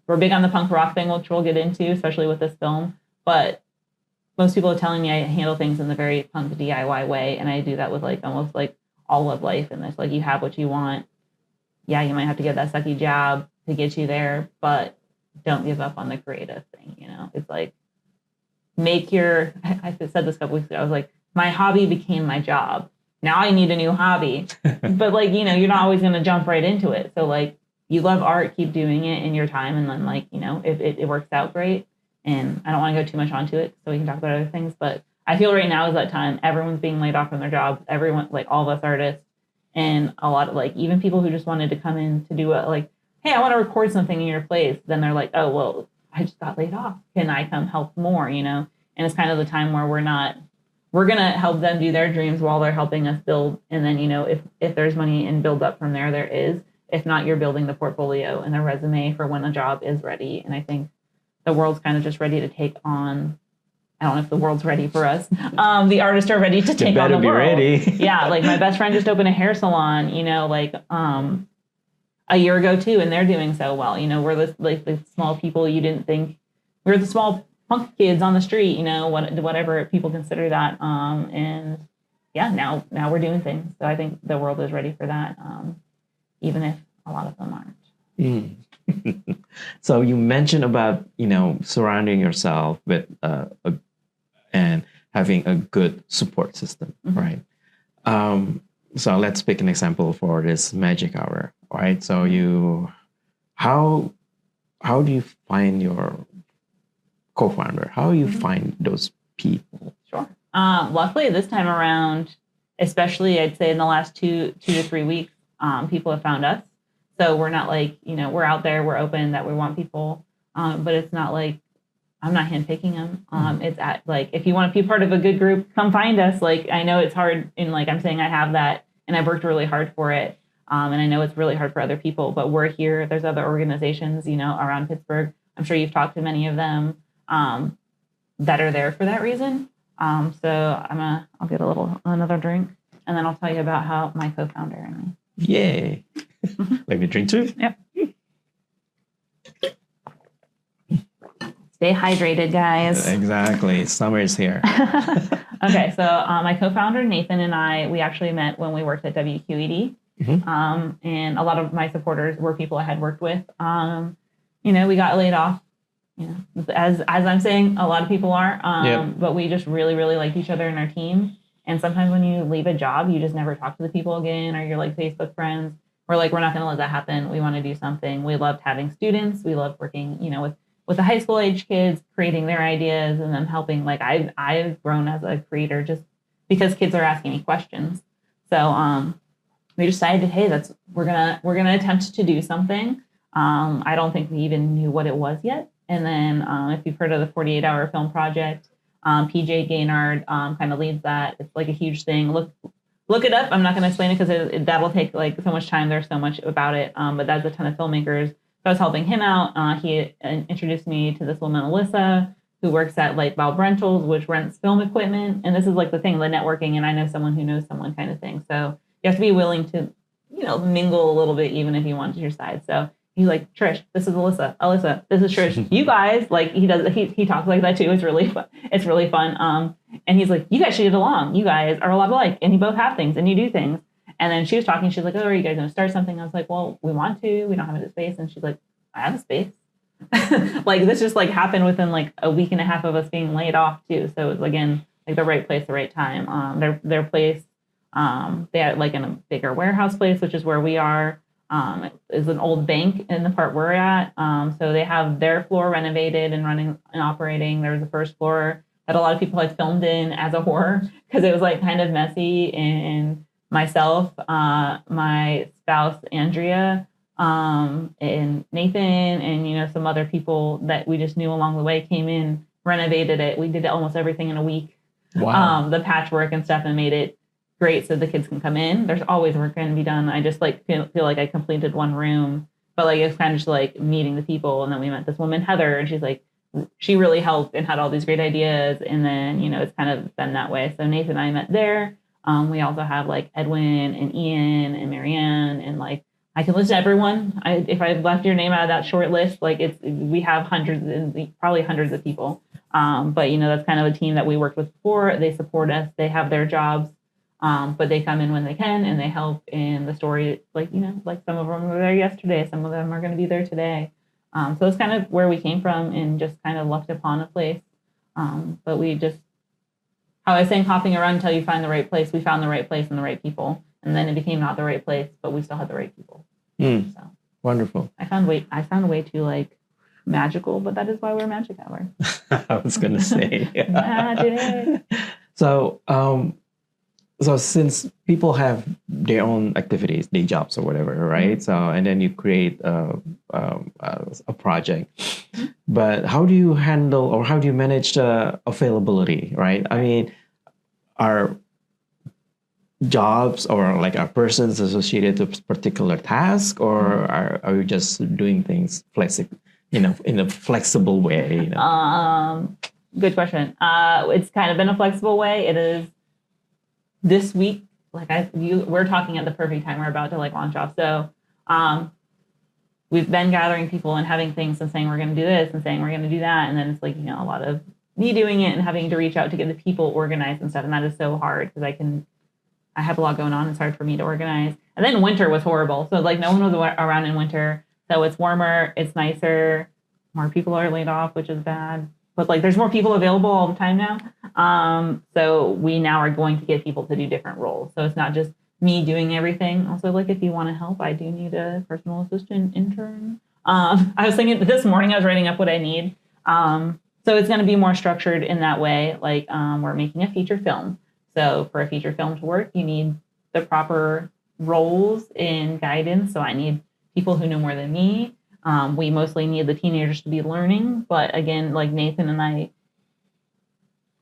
we're big on the punk rock thing, which we'll get into, especially with this film, but most people are telling me I handle things in the very punk DIY way, and I do that with, like, almost, like, all of life. And it's like, you have what you want. Yeah, you might have to get that sucky job to get you there, but don't give up on the creative thing. You know, it's like, I said this a couple weeks ago, I was like, my hobby became my job. Now I need a new hobby. But, like, you know, you're not always going to jump right into it. So, like, you love art, keep doing it in your time. And then, like, you know, if it works out, great. And I don't want to go too much onto it, so we can talk about other things, but I feel right now is that time. Everyone's being laid off from their jobs. Everyone, like, all of us artists, and a lot of, like, even people who just wanted to come in to do like, hey, I want to record something in your place. Then they're like, oh, well, I just got laid off. Can I come help more? You know? And it's kind of the time where we're going to help them do their dreams while they're helping us build. And then, you know, if there's money and build up from there is. If not, you're building the portfolio and the resume for when the job is ready. And I think the world's kind of just ready to take on, I don't know if the world's ready for us. The artists are ready to take on the world. Ready. Yeah, like, my best friend just opened a hair salon, you know, like, a year ago too, and they're doing so well. You know, we're the small people you didn't think, we're the small punk kids on the street, you know, whatever people consider that. And yeah, now we're doing things. So I think the world is ready for that, even if a lot of them aren't. So you mentioned about, you know, surrounding yourself with and having a good support system, right? So let's pick an example for this Magic Hour, right? So how do you find your co-founder? How do you find those people? Sure. Luckily, this time around, especially I'd say in the last 2 to 3 weeks, people have found us. So we're not like, you know, we're out there, we're open, that we want people, but it's not like I'm not handpicking them. It's at, like, if you want to be part of a good group, come find us. Like, I know it's hard, and, like, I'm saying I have that, and I've worked really hard for it. And I know it's really hard for other people, but we're here. There's other organizations, you know, around Pittsburgh. I'm sure you've talked to many of them that are there for that reason. So I'll get another drink. and then I'll tell you about how my co-founder and me. Yay. Let me drink too. Yep. Stay hydrated, guys. Exactly. Summer is here. Okay, so my co-founder, Nathan, and I, we actually met when we worked at WQED. And a lot of my supporters were people I had worked with. We got laid off. As I'm saying, a lot of people are. But we just really, really liked each other and our team. And sometimes when you leave a job, you just never talk to the people again, or you're like Facebook friends. We're like, we're not going to let that happen. We want to do something. We loved having students. We loved working, with the high school age kids, creating their ideas and then helping. Like I've grown as a creator just because kids are asking me questions. So we decided, hey, we're gonna attempt to do something. I don't think we even knew what it was yet. And then if you've heard of the 48-hour film project, PJ Gaynard kind of leads that. It's like a huge thing. Look it up. I'm not going to explain it because that'll take like so much time. There's so much about it. But that's a ton of filmmakers. So I was helping him out. He introduced me to this woman, Alyssa, who works at like Valve Rentals, which rents film equipment. And this is like the thing, the networking. And I know someone who knows someone kind of thing. So you have to be willing to, mingle a little bit, even if you want to your side. So he's like, Trish, this is Alyssa. Alyssa, this is Trish. You guys, like he talks like that too. It's really fun. It's really fun. And he's like, you guys should get along. You guys are a lot alike and you both have things and you do things. And then she was talking. She's like, oh, are you guys going to start something? I was like, well, we want to. We don't have a space. And she's like, I have a space. Like this just like happened within like a week and a half of us being laid off too. So it was again, like the right place, the right time. Their place, they had like in a bigger warehouse place, which is where we are. Is an old bank in the part we're at. So they have their floor renovated and running and operating. There was the first floor that a lot of people had filmed in as a horror because it was like kind of messy. And myself, my spouse, Andrea, and Nathan, and, some other people that we just knew along the way came in, renovated it. We did almost everything in a week. Wow. The patchwork and stuff, and made it great so the kids can come in. There's always work going to be done. I just like feel like I completed one room, but like it's kind of just like meeting the people. And then we met this woman, Heather, and she's like, she really helped and had all these great ideas. And then, it's kind of been that way. So Nathan and I met there. We also have like Edwin and Ian and Marianne, and like I can list everyone. If I've left your name out of that short list, like we have probably hundreds of people. But that's kind of a team that we worked with before. They support us. They have their jobs. But they come in when they can and they help in the story. Like some of them were there yesterday. Some of them are going to be there today. So it's kind of where we came from and just kind of lucked upon a place. But we just, how I was saying, hopping around until you find the right place. We found the right place and the right people. And then it became not the right place, but we still had the right people. So wonderful. I found a way to like magical, but that is why we're Magic Hour. I was going to say. Magic. So since people have their own activities, day jobs or whatever, right? So, and then you create a project, but how do you handle or how do you manage the availability, right? I mean, are jobs or like are persons associated to a particular task, or are you just doing things in a flexible way? Good question. It's kind of been a flexible way. It is. This week, we're talking at the perfect time. We're about to like launch off. So we've been gathering people and having things and saying we're going to do this and saying we're going to do that. And then it's like, a lot of me doing it and having to reach out to get the people organized and stuff. And that is so hard because I have a lot going on. It's hard for me to organize. And then winter was horrible. So like no one was around in winter. So it's warmer. It's nicer. More people are laid off, which is bad. But like there's more people available all the time now. So we now are going to get people to do different roles. So it's not just me doing everything. Also, like if you want to help, I do need a personal assistant intern. I was thinking this morning, I was writing up what I need. So it's going to be more structured in that way. Like we're making a feature film. So for a feature film to work, you need the proper roles and guidance. So I need people who know more than me. We mostly need the teenagers to be learning, but again, like Nathan and I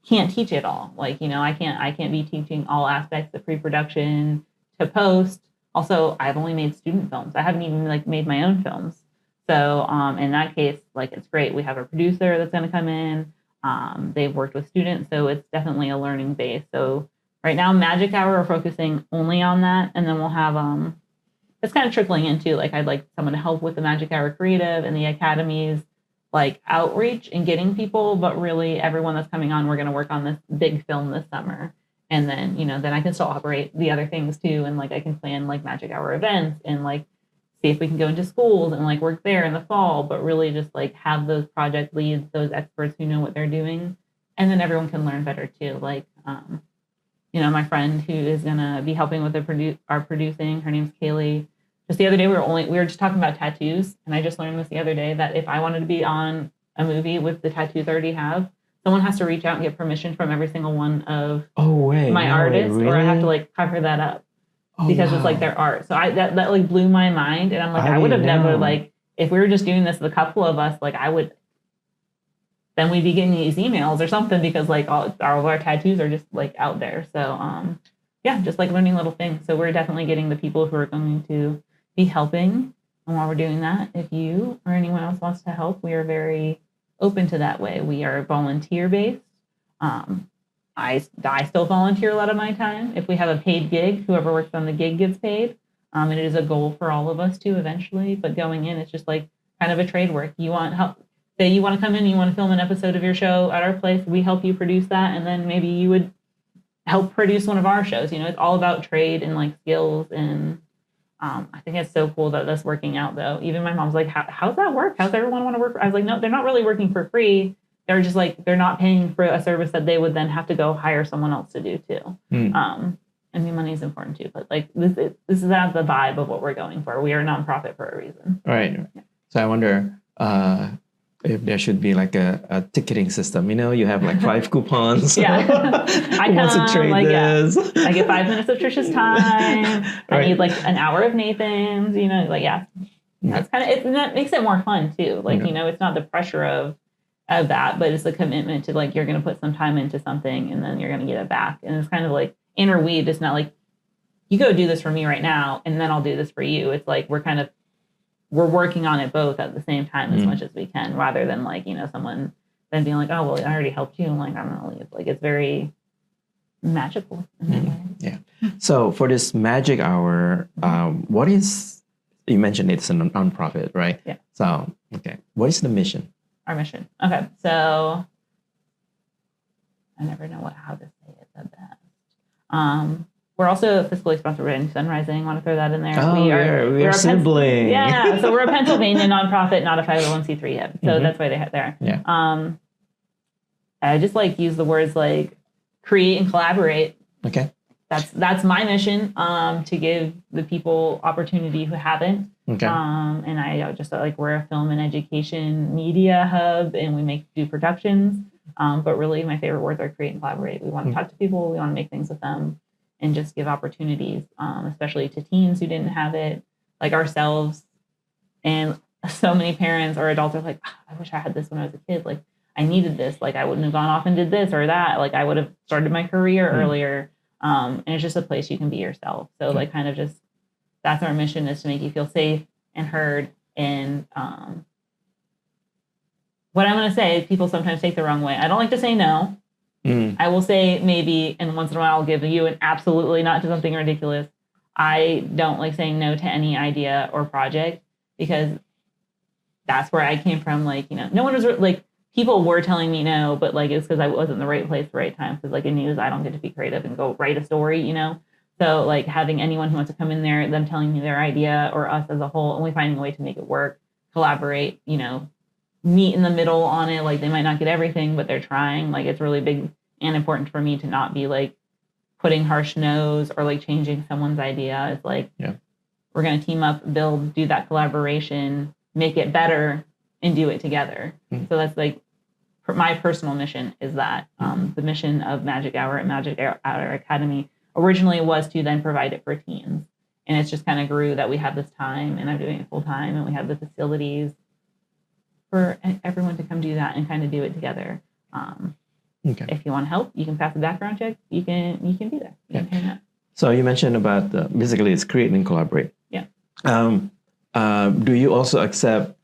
can't teach it all. Like, I can't be teaching all aspects of pre-production to post. Also, I've only made student films. I haven't even like made my own films. So, in that case, like it's great. We have a producer that's going to come in. They've worked with students, so it's definitely a learning base. So right now, Magic Hour, we're focusing only on that. And then we'll have, it's kind of trickling into, like, I'd like someone to help with the Magic Hour Creative and the Academy's, like, outreach and getting people. But really, everyone that's coming on, we're going to work on this big film this summer. And then, then I can still operate the other things too. And, like, I can plan, like, Magic Hour events and, like, see if we can go into schools and, like, work there in the fall. But really just, like, have those project leads, those experts who know what they're doing. And then everyone can learn better too. Like, my friend who is going to be helping with our producing, her name's Kaylee. Just the other day, we were just talking about tattoos. And I just learned this the other day that if I wanted to be on a movie with the tattoos I already have, someone has to reach out and get permission from every single one of my artists, really? Or I have to, like, cover that up because it's, like, their art. So that like blew my mind. And I'm like, I would have never, like, if we were just doing this, the couple of us, like, then we'd be getting these emails or something because, like, all of our tattoos are just, like, out there. So, just, like, learning little things. So we're definitely getting the people who are going to be helping. And while we're doing that, if you or anyone else wants to help, we are very open to that way. We are volunteer-based. I still volunteer a lot of my time. If we have a paid gig, whoever works on the gig gets paid. And it is a goal for all of us too eventually. But going in, it's just, like, kind of a trade work. You want help. Say you want to come in, you want to film an episode of your show at our place, we help you produce that, and then maybe you would help produce one of our shows. It's all about trade and, like, skills, and I think it's so cool that that's working out, though. Even my mom's like, how's that work? How's everyone want to work? I was like, no, they're not really working for free. They're just, like, they're not paying for a service that they would then have to go hire someone else to do too. I mean, money is important too, but, like, this is not the vibe of what we're going for. We are a nonprofit for a reason. Right. Yeah. So I wonder, if there should be, like, a ticketing system, you have, like, 5 coupons. Yeah. I want to trade this. Yeah. I get 5 minutes of Trisha's time. I need, like, an hour of Nathan's, That's kind of, and that makes it more fun too. Like, it's not the pressure of that, but it's the commitment to, like, you're going to put some time into something and then you're going to get it back. And it's kind of like interweaved. It's not like you go do this for me right now and then I'll do this for you. It's like we're working on it both at the same time as much as we can, rather than, like, someone then being like, oh, well, I already helped you. I'm like, I'm going to leave. Like, it's very magical in that way. Yeah. So for this Magic Hour, what is, you mentioned it's a nonprofit, right? Yeah. So, okay. What is the mission? Our mission. Okay. So I never know how to say it the best. We're also fiscally sponsored by Sunrising. I want to throw that in there. Oh, we're a sibling. Yeah, so we're a Pennsylvania nonprofit, not a 501c3 yet. So that's why they have there. Yeah. I just, like, use the words, like, create and collaborate. Okay. That's my mission, to give the people opportunity who haven't. Okay. And I just, like, we're a film and education media hub, and we do productions. But really, my favorite words are create and collaborate. We want to talk to people. We want to make things with them. And just give opportunities, especially to teens who didn't have it, like ourselves. And so many parents or adults are like, I wish I had this when I was a kid. Like, I needed this. Like, I wouldn't have gone off and did this or that. Like, I would have started my career earlier. And it's just a place you can be yourself. So, like, kind of just, that's our mission, is to make you feel safe and heard. And what I'm going to say is, people sometimes take the wrong way. I don't like to say no. I will say maybe, and once in a while I'll give you an absolutely not to something ridiculous. I don't like saying no to any idea or project, because that's where I came from. Like, no one was like, people were telling me no, but, like, it's because I wasn't in the right place, the right time. Because, like, in news, I don't get to be creative and go write a story, So, like, having anyone who wants to come in there, them telling me their idea, or us as a whole, and we finding a way to make it work, collaborate, meet in the middle on it. Like, they might not get everything, but they're trying. Like, it's really big and important for me to not be, like, putting harsh no's or, like, changing someone's idea. It's like, we're going to team up, build, do that collaboration, make it better, and do it together. So that's, like, my personal mission is that. The mission of Magic Hour and Magic Hour Academy originally was to then provide it for teens. And it's just kind of grew that we have this time, and I'm doing it full time, and we have the facilities for everyone to come do that and kind of do it together. Okay. If you want to help, you can pass the background check. You can do that. You can hang out. So you mentioned about basically it's create and collaborate. Yeah. Do you also accept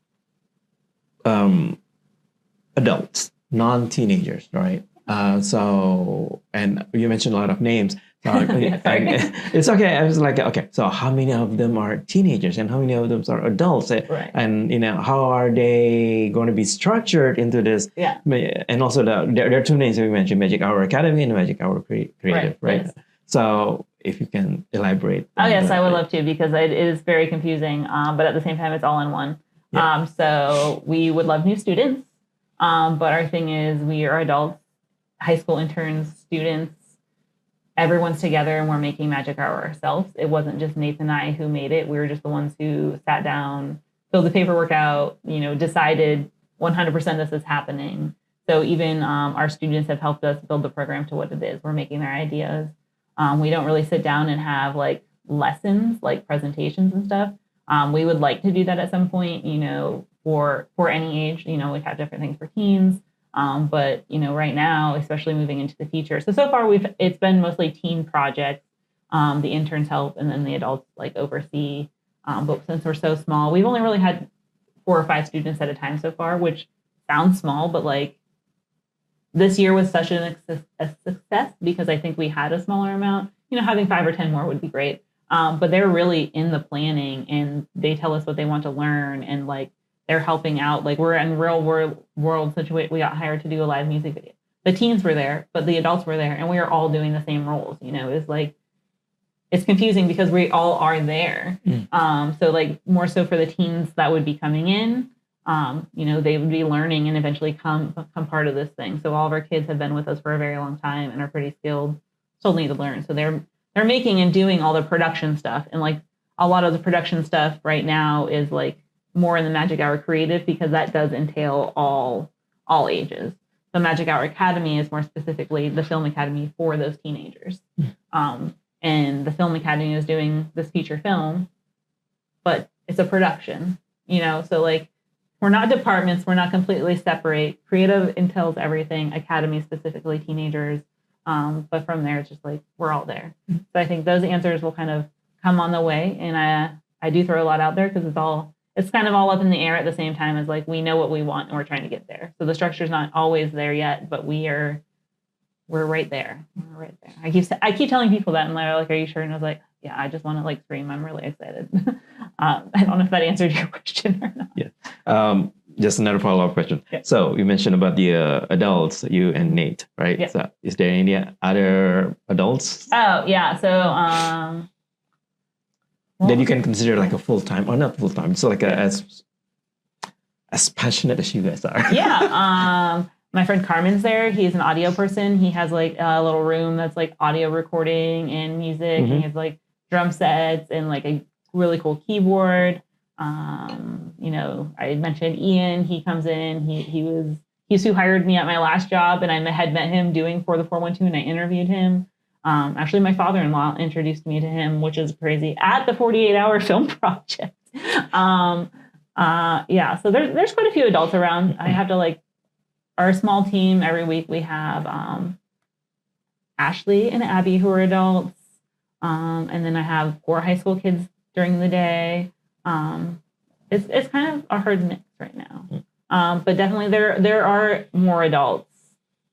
adults, non-teenagers, right? So, and you mentioned a lot of names. So, it's okay. I was like, okay, so how many of them are teenagers and how many of them are adults? Right. And, how are they going to be structured into this? Yeah. And also there are two names we mentioned, Magic Hour Academy and Magic Hour Creative, right? Yes. So if you can elaborate. Oh, yes, I would love to, because it is very confusing, but at the same time, it's all in one. Yeah. So we would love new students, but our thing is we are adults, high school interns, students, everyone's together, and we're making Magic Hour ourselves. It wasn't just Nathan and I who made it. We were just the ones who sat down, filled the paperwork out, decided 100% this is happening. So even our students have helped us build the program to what it is. We're making their ideas. We don't really sit down and have like lessons, like presentations and stuff. We would like to do that at some point, for any age. We have different things for teens. But right now, especially moving into the future. So far it's been mostly teen projects. The interns help, and then the adults like oversee. But since we're so small, we've only really had 4 or 5 students at a time so far, which sounds small, but like this year was such a success because I think we had a smaller amount. Having 5 or 10 more would be great. But they're really in the planning, and they tell us what they want to learn, and like they're helping out. Like we're in real world situation. We got hired to do a live music video. The teens were there, but the adults were there, and we are all doing the same roles. It's like, it's confusing because we all are there. So like more so for the teens that would be coming in, they would be learning and eventually come part of this thing. So all of our kids have been with us for a very long time and are pretty skilled, still need to learn. So they're making and doing all the production stuff. And like a lot of the production stuff right now is like more in the Magic Hour Creative, because that does entail all ages. The Magic Hour Academy is more specifically the Film Academy for those teenagers. And the Film Academy is doing this feature film, but it's a production, so like we're not departments, we're not completely separate. Creative entails everything, Academy specifically teenagers. But from there, it's just like we're all there. So I think those answers will kind of come on the way. And I do throw a lot out there because it's kind of all up in the air at the same time as like we know what we want and we're trying to get there. So the structure's not always there yet, but we're right there. We're right there. I keep telling people that, and they're like, "Are you sure?" And I was like, "Yeah, I just want to like scream. I'm really excited." I don't know if that answered your question or not. Yeah. Just another follow-up question. Yeah. So you mentioned about the adults, you and Nate, right? Yeah. So is there any other adults? Oh yeah. So that you can consider like a full-time, or not full-time, so like as passionate as you guys are. Yeah. My friend Carmen's there. He's an audio person. He has like a little room that's like audio recording and music. And he has like drum sets and like a really cool keyboard. I mentioned Ian. He comes in. He's who hired me at my last job, and I had met him doing For the 412, and I interviewed him. Actually, my father-in-law introduced me to him, which is crazy, at the 48-hour film project. Yeah, so there's quite a few adults around. I have to like, our small team, every week we have Ashley and Abby who are adults. And then I have 4 high school kids during the day. It's kind of a hard mix right now. But definitely there are more adults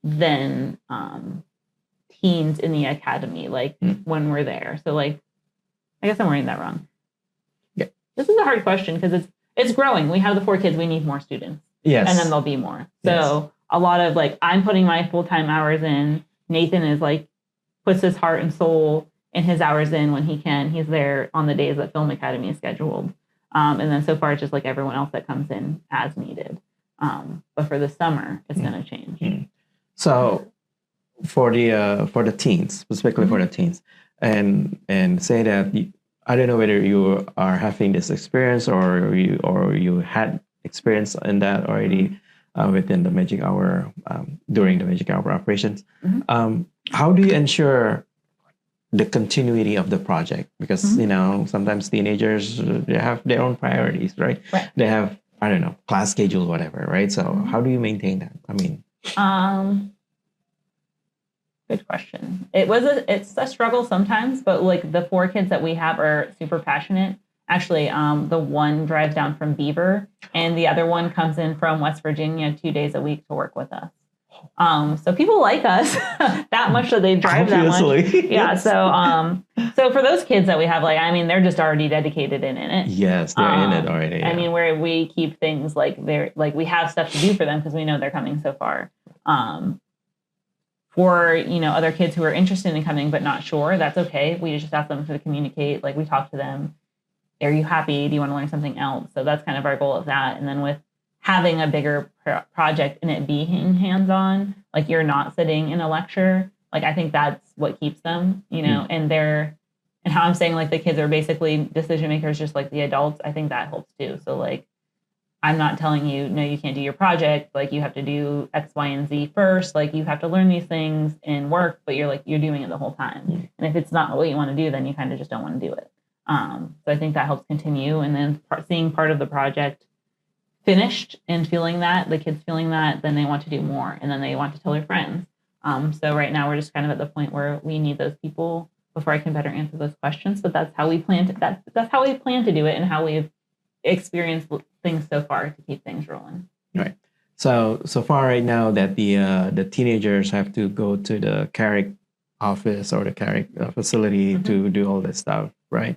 than teens in the academy, like when we're there. So like, I guess I'm wording that wrong. Yeah. This is a hard question because it's growing. We have the 4 kids, we need more students. Yes. And then there'll be more. So a lot of like, I'm putting my full-time hours in. Nathan is like, puts his heart and soul and his hours in when he can. He's there on the days that Film Academy is scheduled. And then so far it's just like everyone else that comes in as needed. But for the summer, it's going to change. So for the teens, specifically for the teens, and say that I don't know whether you are having this experience or you had experience in that already within the Magic Hour during the Magic Hour operations. How do you ensure the continuity of the project? Because sometimes teenagers, they have their own priorities, right? They have, I don't know, class schedule, whatever, right? So how do you maintain that? I mean, good question. It's a struggle sometimes, but like the 4 kids that we have are super passionate. Actually, the one drives down from Beaver, and the other one comes in from West Virginia 2 days a week to work with us. So people like us that much that they drive Obviously. that much. Yeah. So for those kids that we have, like, I mean, they're just already dedicated in it. Yes, they're in it already. Yeah. I mean, where we keep things like they're like, we have stuff to do for them because we know they're coming so far. For, other kids who are interested in coming but not sure, that's okay. We just ask them to communicate. Like, we talk to them. Are you happy? Do you want to learn something else? So that's kind of our goal of that. And then with having a bigger project and it being hands-on, like you're not sitting in a lecture, like I think that's what keeps them, and how I'm saying like the kids are basically decision makers just like the adults. I think that helps too. So like, I'm not telling you, no, you can't do your project. Like you have to do X, Y, and Z first. Like you have to learn these things and work, but you're doing it the whole time. And if it's not what you want to do, then you kind of just don't want to do it. So I think that helps continue. And then seeing part of the project finished and feeling that, the kids feeling that, then they want to do more. And then they want to tell their friends. So right now we're just kind of at the point where we need those people before I can better answer those questions. But that's how we plan to, that's how we plan to do it and how we've experienced things so far to keep things rolling. Right. So far right now that the teenagers have to go to the Carrick office or the Carrick facility to do all this stuff, right?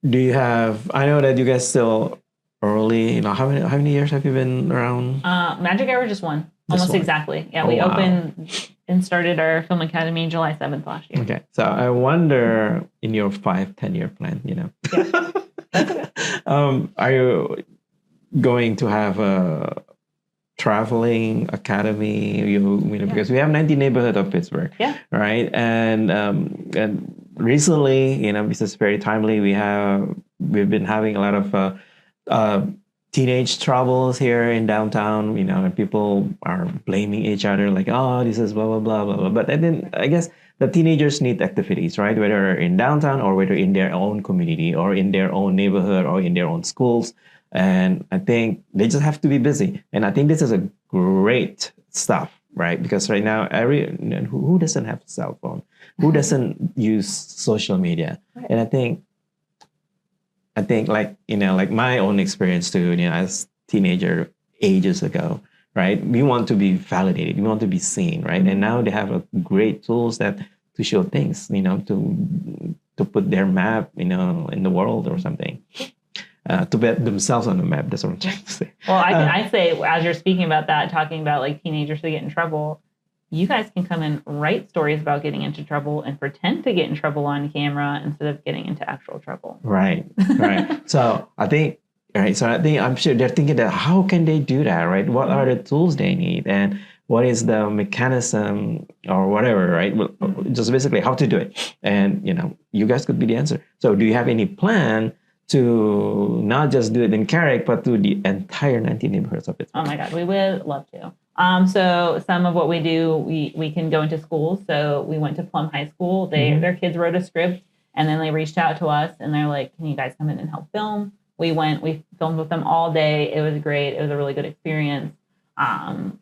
Do you have, I know that you guys still early, how many years have you been around? Magic Hour just one. Almost exactly. Yeah, we opened and started our film academy July 7th last year. Okay. So I wonder in your 5-10 year plan, Yeah. Are you going to have a traveling academy? Because we have 90 neighborhood of Pittsburgh. Yeah. Right. And recently, this is very timely. We've been having a lot of teenage troubles here in downtown, and people are blaming each other like, oh, this is blah, blah, blah, blah, blah. But then I guess the teenagers need activities, right? Whether in downtown or whether in their own community or in their own neighborhood or in their own schools. And I think they just have to be busy. And I think this is a great stuff, right? Because right now, who doesn't have a cell phone? Who doesn't use social media? Right. And I think like my own experience too, as teenager ages ago, right? We want to be validated. We want to be seen, right? And now they have great tools to show things, to put their map, in the world or something. To put themselves on the map. That's what I'm trying to say. Well, I say, as you're speaking about that, talking about like teenagers who get in trouble, you guys can come and write stories about getting into trouble and pretend to get in trouble on camera instead of getting into actual trouble. Right. So I'm sure they're thinking that how can they do that, right? What are the tools they need and what is the mechanism or whatever, right? Well, just basically how to do it. And, you guys could be the answer. So do you have any plan to not just do it in Carrick, but to the entire 19 neighborhoods of Pittsburgh? Oh my God, we would love to. So some of what we do, we can go into schools. So we went to Plum High School. Their kids wrote a script and then they reached out to us and they're like, can you guys come in and help film? We filmed with them all day. It was great. It was a really good experience.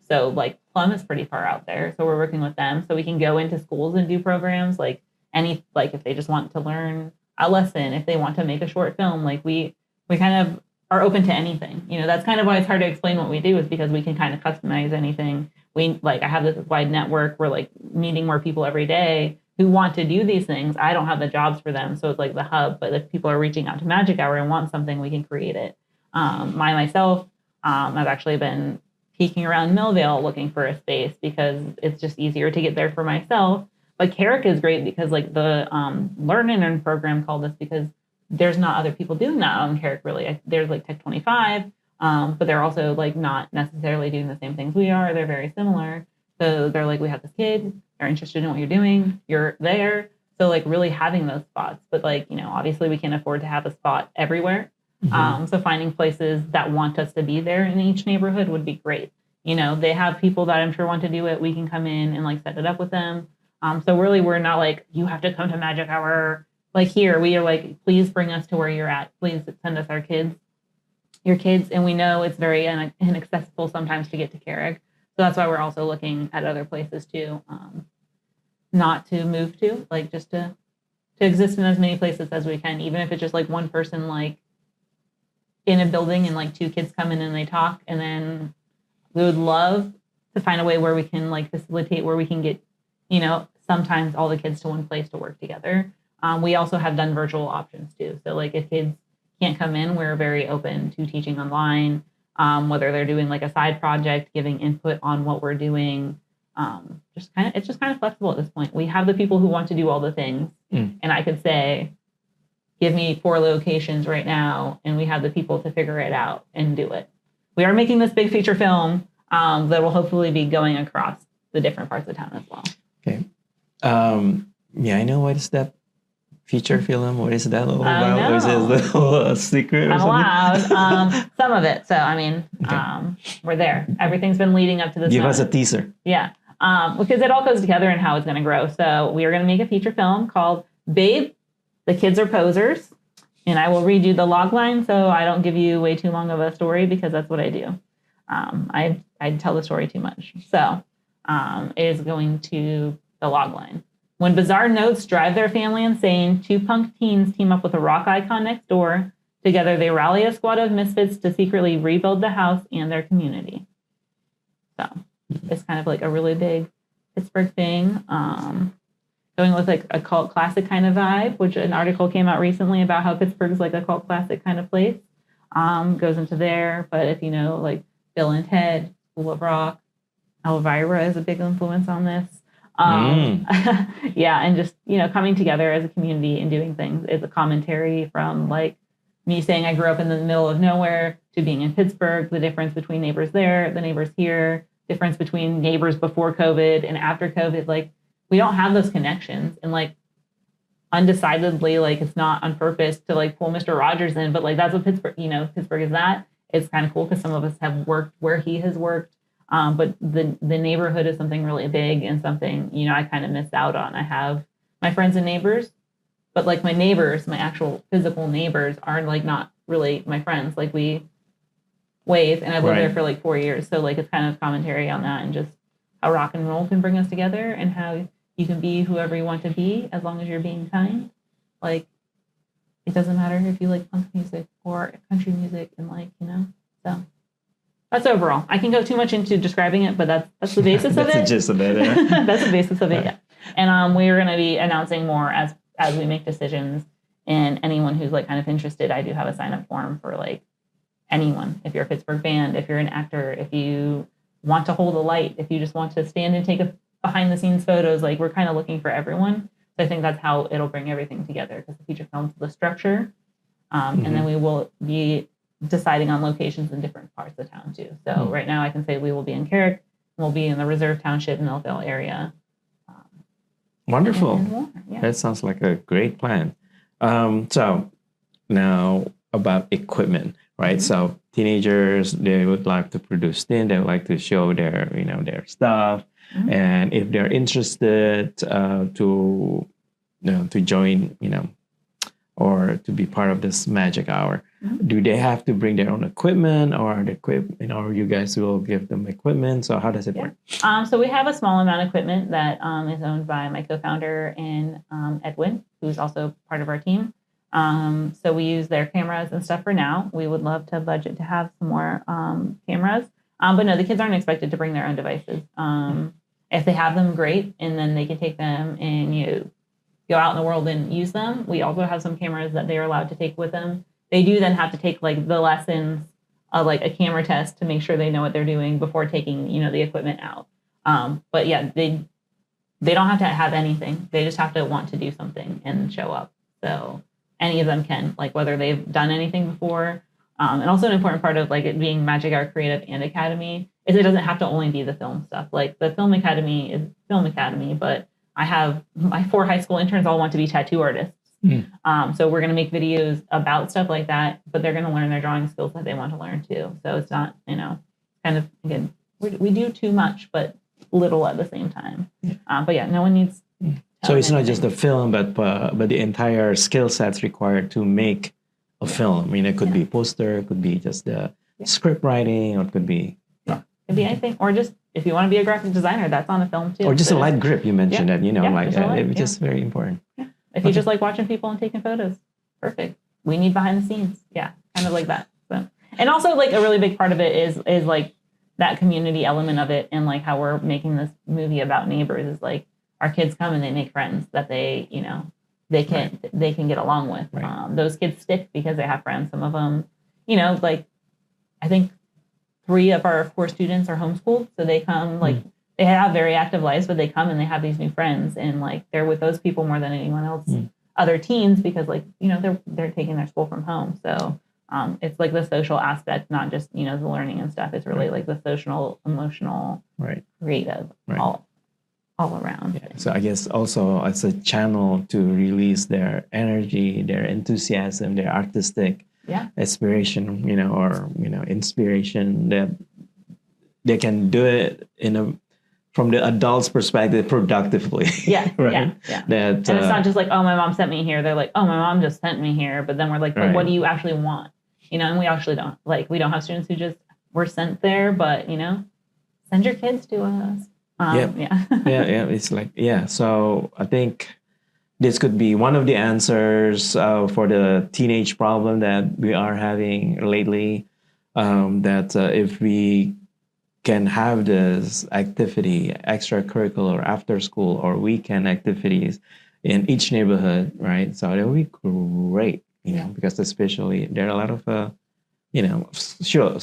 So like Plum is pretty far out there. So we're working with them. So we can go into schools and do programs like if they just want to learn a lesson, if they want to make a short film, like we kind of are open to anything. That's kind of why it's hard to explain what we do is because we can kind of customize anything. I have this wide network. We're like meeting more people every day who want to do these things. I don't have the jobs for them. So it's like the hub, but if people are reaching out to Magic Hour and want something, we can create it. Myself, I've actually been peeking around Millvale looking for a space because it's just easier to get there for myself. But Carrick is great because like the Learn and Earn program called us because there's not other people doing that on Carrick really. There's like Tech 25, but they're also like not necessarily doing the same things we are. They're very similar. So they're like, we have this kid, they're interested in what you're doing, you're there. So like really having those spots, but like, obviously we can't afford to have a spot everywhere. So finding places that want us to be there in each neighborhood would be great. They have people that I'm sure want to do it. We can come in and like set it up with them. So really we're not like, you have to come to Magic Hour. Like here, we are like, please bring us to where you're at. Please send us your kids. And we know it's very inaccessible sometimes to get to Carrick. So that's why we're also looking at other places too, not to move to, like just to exist in as many places as we can, even if it's just like one person like in a building and like two kids come in and they talk and then we would love to find a way where we can like facilitate, where we can get, you know, sometimes all the kids to one place to work together. We also have done virtual options too. So like if kids can't come in, we're very open to teaching online, whether they're doing like a side project, giving input on what we're doing. It's just kind of flexible at this point. We have the people who want to do all the things. And I could say, give me 4 locations right now, and we have the people to figure it out and do it. We are making this big feature film that will hopefully be going across the different parts of town as well. Okay. I know what is that feature film. What is that all about? Or is it a little secret? I'm allowed some of it. So I mean, we're there. Everything's been leading up to this. Give us a teaser. Yeah, because it all goes together and how it's going to grow. So we are going to make a feature film called Babe, the Kids Are Posers, and I will read you the logline so I don't give you way too long of a story because that's what I do. I tell the story too much. So it is going to the logline. When bizarre notes drive their family insane, 2 punk teens team up with a rock icon next door. Together, they rally a squad of misfits to secretly rebuild the house and their community. So it's kind of like a really big Pittsburgh thing. Going with like a cult classic kind of vibe, which an article came out recently about how Pittsburgh's like a cult classic kind of place. Goes into there. But if you know, like Bill and Ted, School of Rock, Elvira is a big influence on this. And just, you know, coming together as a community and doing things is a commentary from like me saying I grew up in the middle of nowhere to being in Pittsburgh, the difference between neighbors there, the neighbors here, difference between neighbors before COVID and after COVID. Like we don't have those connections, and like undecidedly, like it's not on purpose to like pull Mr. Rogers in, but like that's what Pittsburgh is that. It's kind of cool because some of us have worked where he has worked. But the neighborhood is something really big and something, you know, I kind of missed out on. I have my friends and neighbors, but like my neighbors, my actual physical neighbors are like not really my friends. Like we wave, and I've lived there for like 4 years. So like it's kind of commentary on that and just how rock and roll can bring us together and how you can be whoever you want to be as long as you're being kind. Like it doesn't matter if you like punk music or country music, and like, you know, so. That's overall. I can go too much into describing it, but that's the basis of it. That's the gist of it. Yeah. That's the basis of it, yeah. And we are going to be announcing more as we make decisions. And anyone who's like kind of interested, I do have a sign-up form for like anyone. If you're a Pittsburgh band, if you're an actor, if you want to hold a light, if you just want to stand and take a behind-the-scenes photos, like we're kind of looking for everyone. So I think that's how it'll bring everything together, because the feature film's the structure. And then we will be deciding on locations in different parts of town too. So right now I can say we will be in Carrick, and we'll be in the Reserve Township, Millville area. Wonderful. Yeah. That sounds like a great plan. So now about equipment, right? So teenagers, they would like to produce things, they would like to show their, you know, their stuff. And if they're interested to join, you know, or to be part of this magic hour, do they have to bring their own equipment, or or you guys will give them equipment? So how does it work? So we have a small amount of equipment that is owned by my co-founder and Edwin, who's also part of our team. So we use their cameras and stuff for now. We would love to budget to have some more cameras. But no, the kids aren't expected to bring their own devices. If they have them, great. And then they can take them and go out in the world and use them. We also have some cameras that they are allowed to take with them. They do then have to take like the lessons of like a camera test to make sure they know what they're doing before taking, you know, the equipment out. But yeah, they don't have to have anything. They just have to want to do something and show up. So any of them can, like whether they've done anything before. And also an important part of like it being Magic Hour Creative and Academy is it doesn't have to only be the film stuff. Like the Film Academy is Film Academy, but I have my 4 high school interns all want to be tattoo artists. So we're going to make videos about stuff like that, but they're going to learn their drawing skills that they want to learn too. So it's not, you know, kind of, again, we do too much, but little at the same time. But yeah, no one needs. So it's not just the film, but the entire skill sets required to make a film. I mean, it could be poster, it could be just the script writing, or it could be. Could be anything, or just if you want to be a graphic designer, that's on a film too. Or just a light grip. You mentioned that, you know, it's just very important. Yeah. If you just like watching people and taking photos, perfect. We need behind the scenes. Yeah, kind of like that. So, and also like a really big part of it is like that community element of it, and like how we're making this movie about neighbors is like our kids come and they make friends that they, you know, they can get along with. Right. Those kids stick because they have friends. Some of them, you know, like I think 3 of our 4 students are homeschooled, so they come like they have very active lives, but they come and they have these new friends, and like they're with those people more than anyone else, other teens, because like, you know, they're taking their school from home. So it's like the social aspect, not just, you know, the learning and stuff. It's really like the social, emotional, creative, all around. Yeah. So I guess also it's a channel to release their energy, their enthusiasm, their artistic aspiration, you know, or, you know, inspiration, that they can do it from the adult's perspective productively. Yeah. Right. Yeah. That, and it's not just like, oh, my mom sent me here. They're like, oh, my mom just sent me here. But then we're like, but what do you actually want? You know, and we actually don't. Like, we don't have students who just were sent there, but, you know, send your kids to us. Yeah. It's like, so I think this could be one of the answers for the teenage problem that we are having lately, that if we can have this activity, extracurricular, after school or weekend activities in each neighborhood, right? So that would be great, you know, because especially there are a lot of, you know, sure,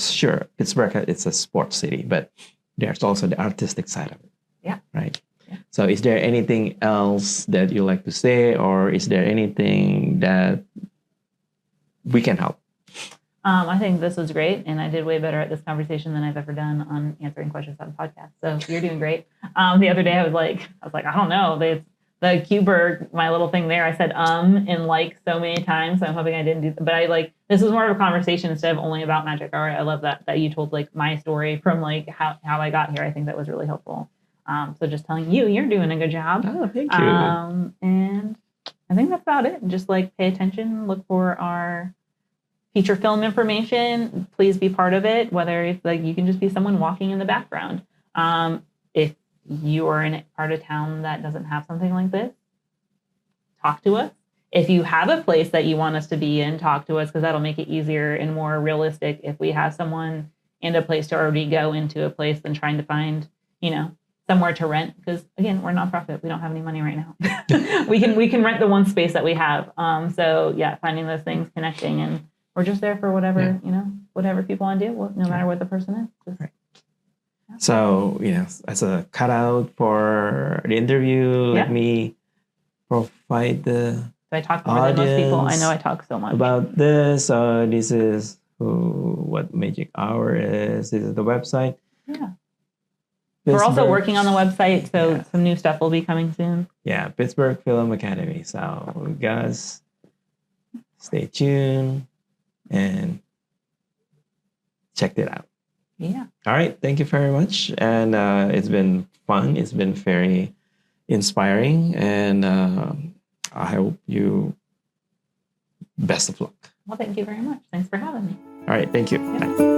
Pittsburgh, it's a sports city, but there's also the artistic side of it. Yeah. Right. Yeah. So is there anything else that you like to say, or is there anything that we can help? I think this was great, and I did way better at this conversation than I've ever done on answering questions on podcasts. So you're doing great. The other day I was like, I don't know. The Q-Berg, my little thing there, I said and like so many times. So I'm hoping I didn't do that. But I like, this was more of a conversation instead of only about magic art. I love that you told like my story from like how I got here. I think that was really helpful. So just telling you're doing a good job. Oh, thank you. And I think that's about it. Just like pay attention, look for our feature film information. Please be part of it, whether it's like you can just be someone walking in the background. If you are in a part of town that doesn't have something like this, talk to us. If you have a place that you want us to be in, talk to us, because that'll make it easier and more realistic if we have someone and a place to already go into a place than trying to find, you know, somewhere to rent. Because again, we're nonprofit. We don't have any money right now. we can rent the one space that we have. So yeah, finding those things, connecting, and we're just there for whatever, you know, whatever people want to do, no matter what the person is. Just, So, you know, as a cutout for the interview, let me provide the I talk more than most people. I know I talk so much about this. So this is what Magic Hour is. This is the website. Yeah. We're also working on the website, so some new stuff will be coming soon. Yeah, Pittsburgh Film Academy. So guys, stay tuned and check it out. Yeah. All right. Thank you very much. And it's been fun. It's been very inspiring. And I hope you best of luck. Well, thank you very much. Thanks for having me. All right. Thank you. Yeah. Bye.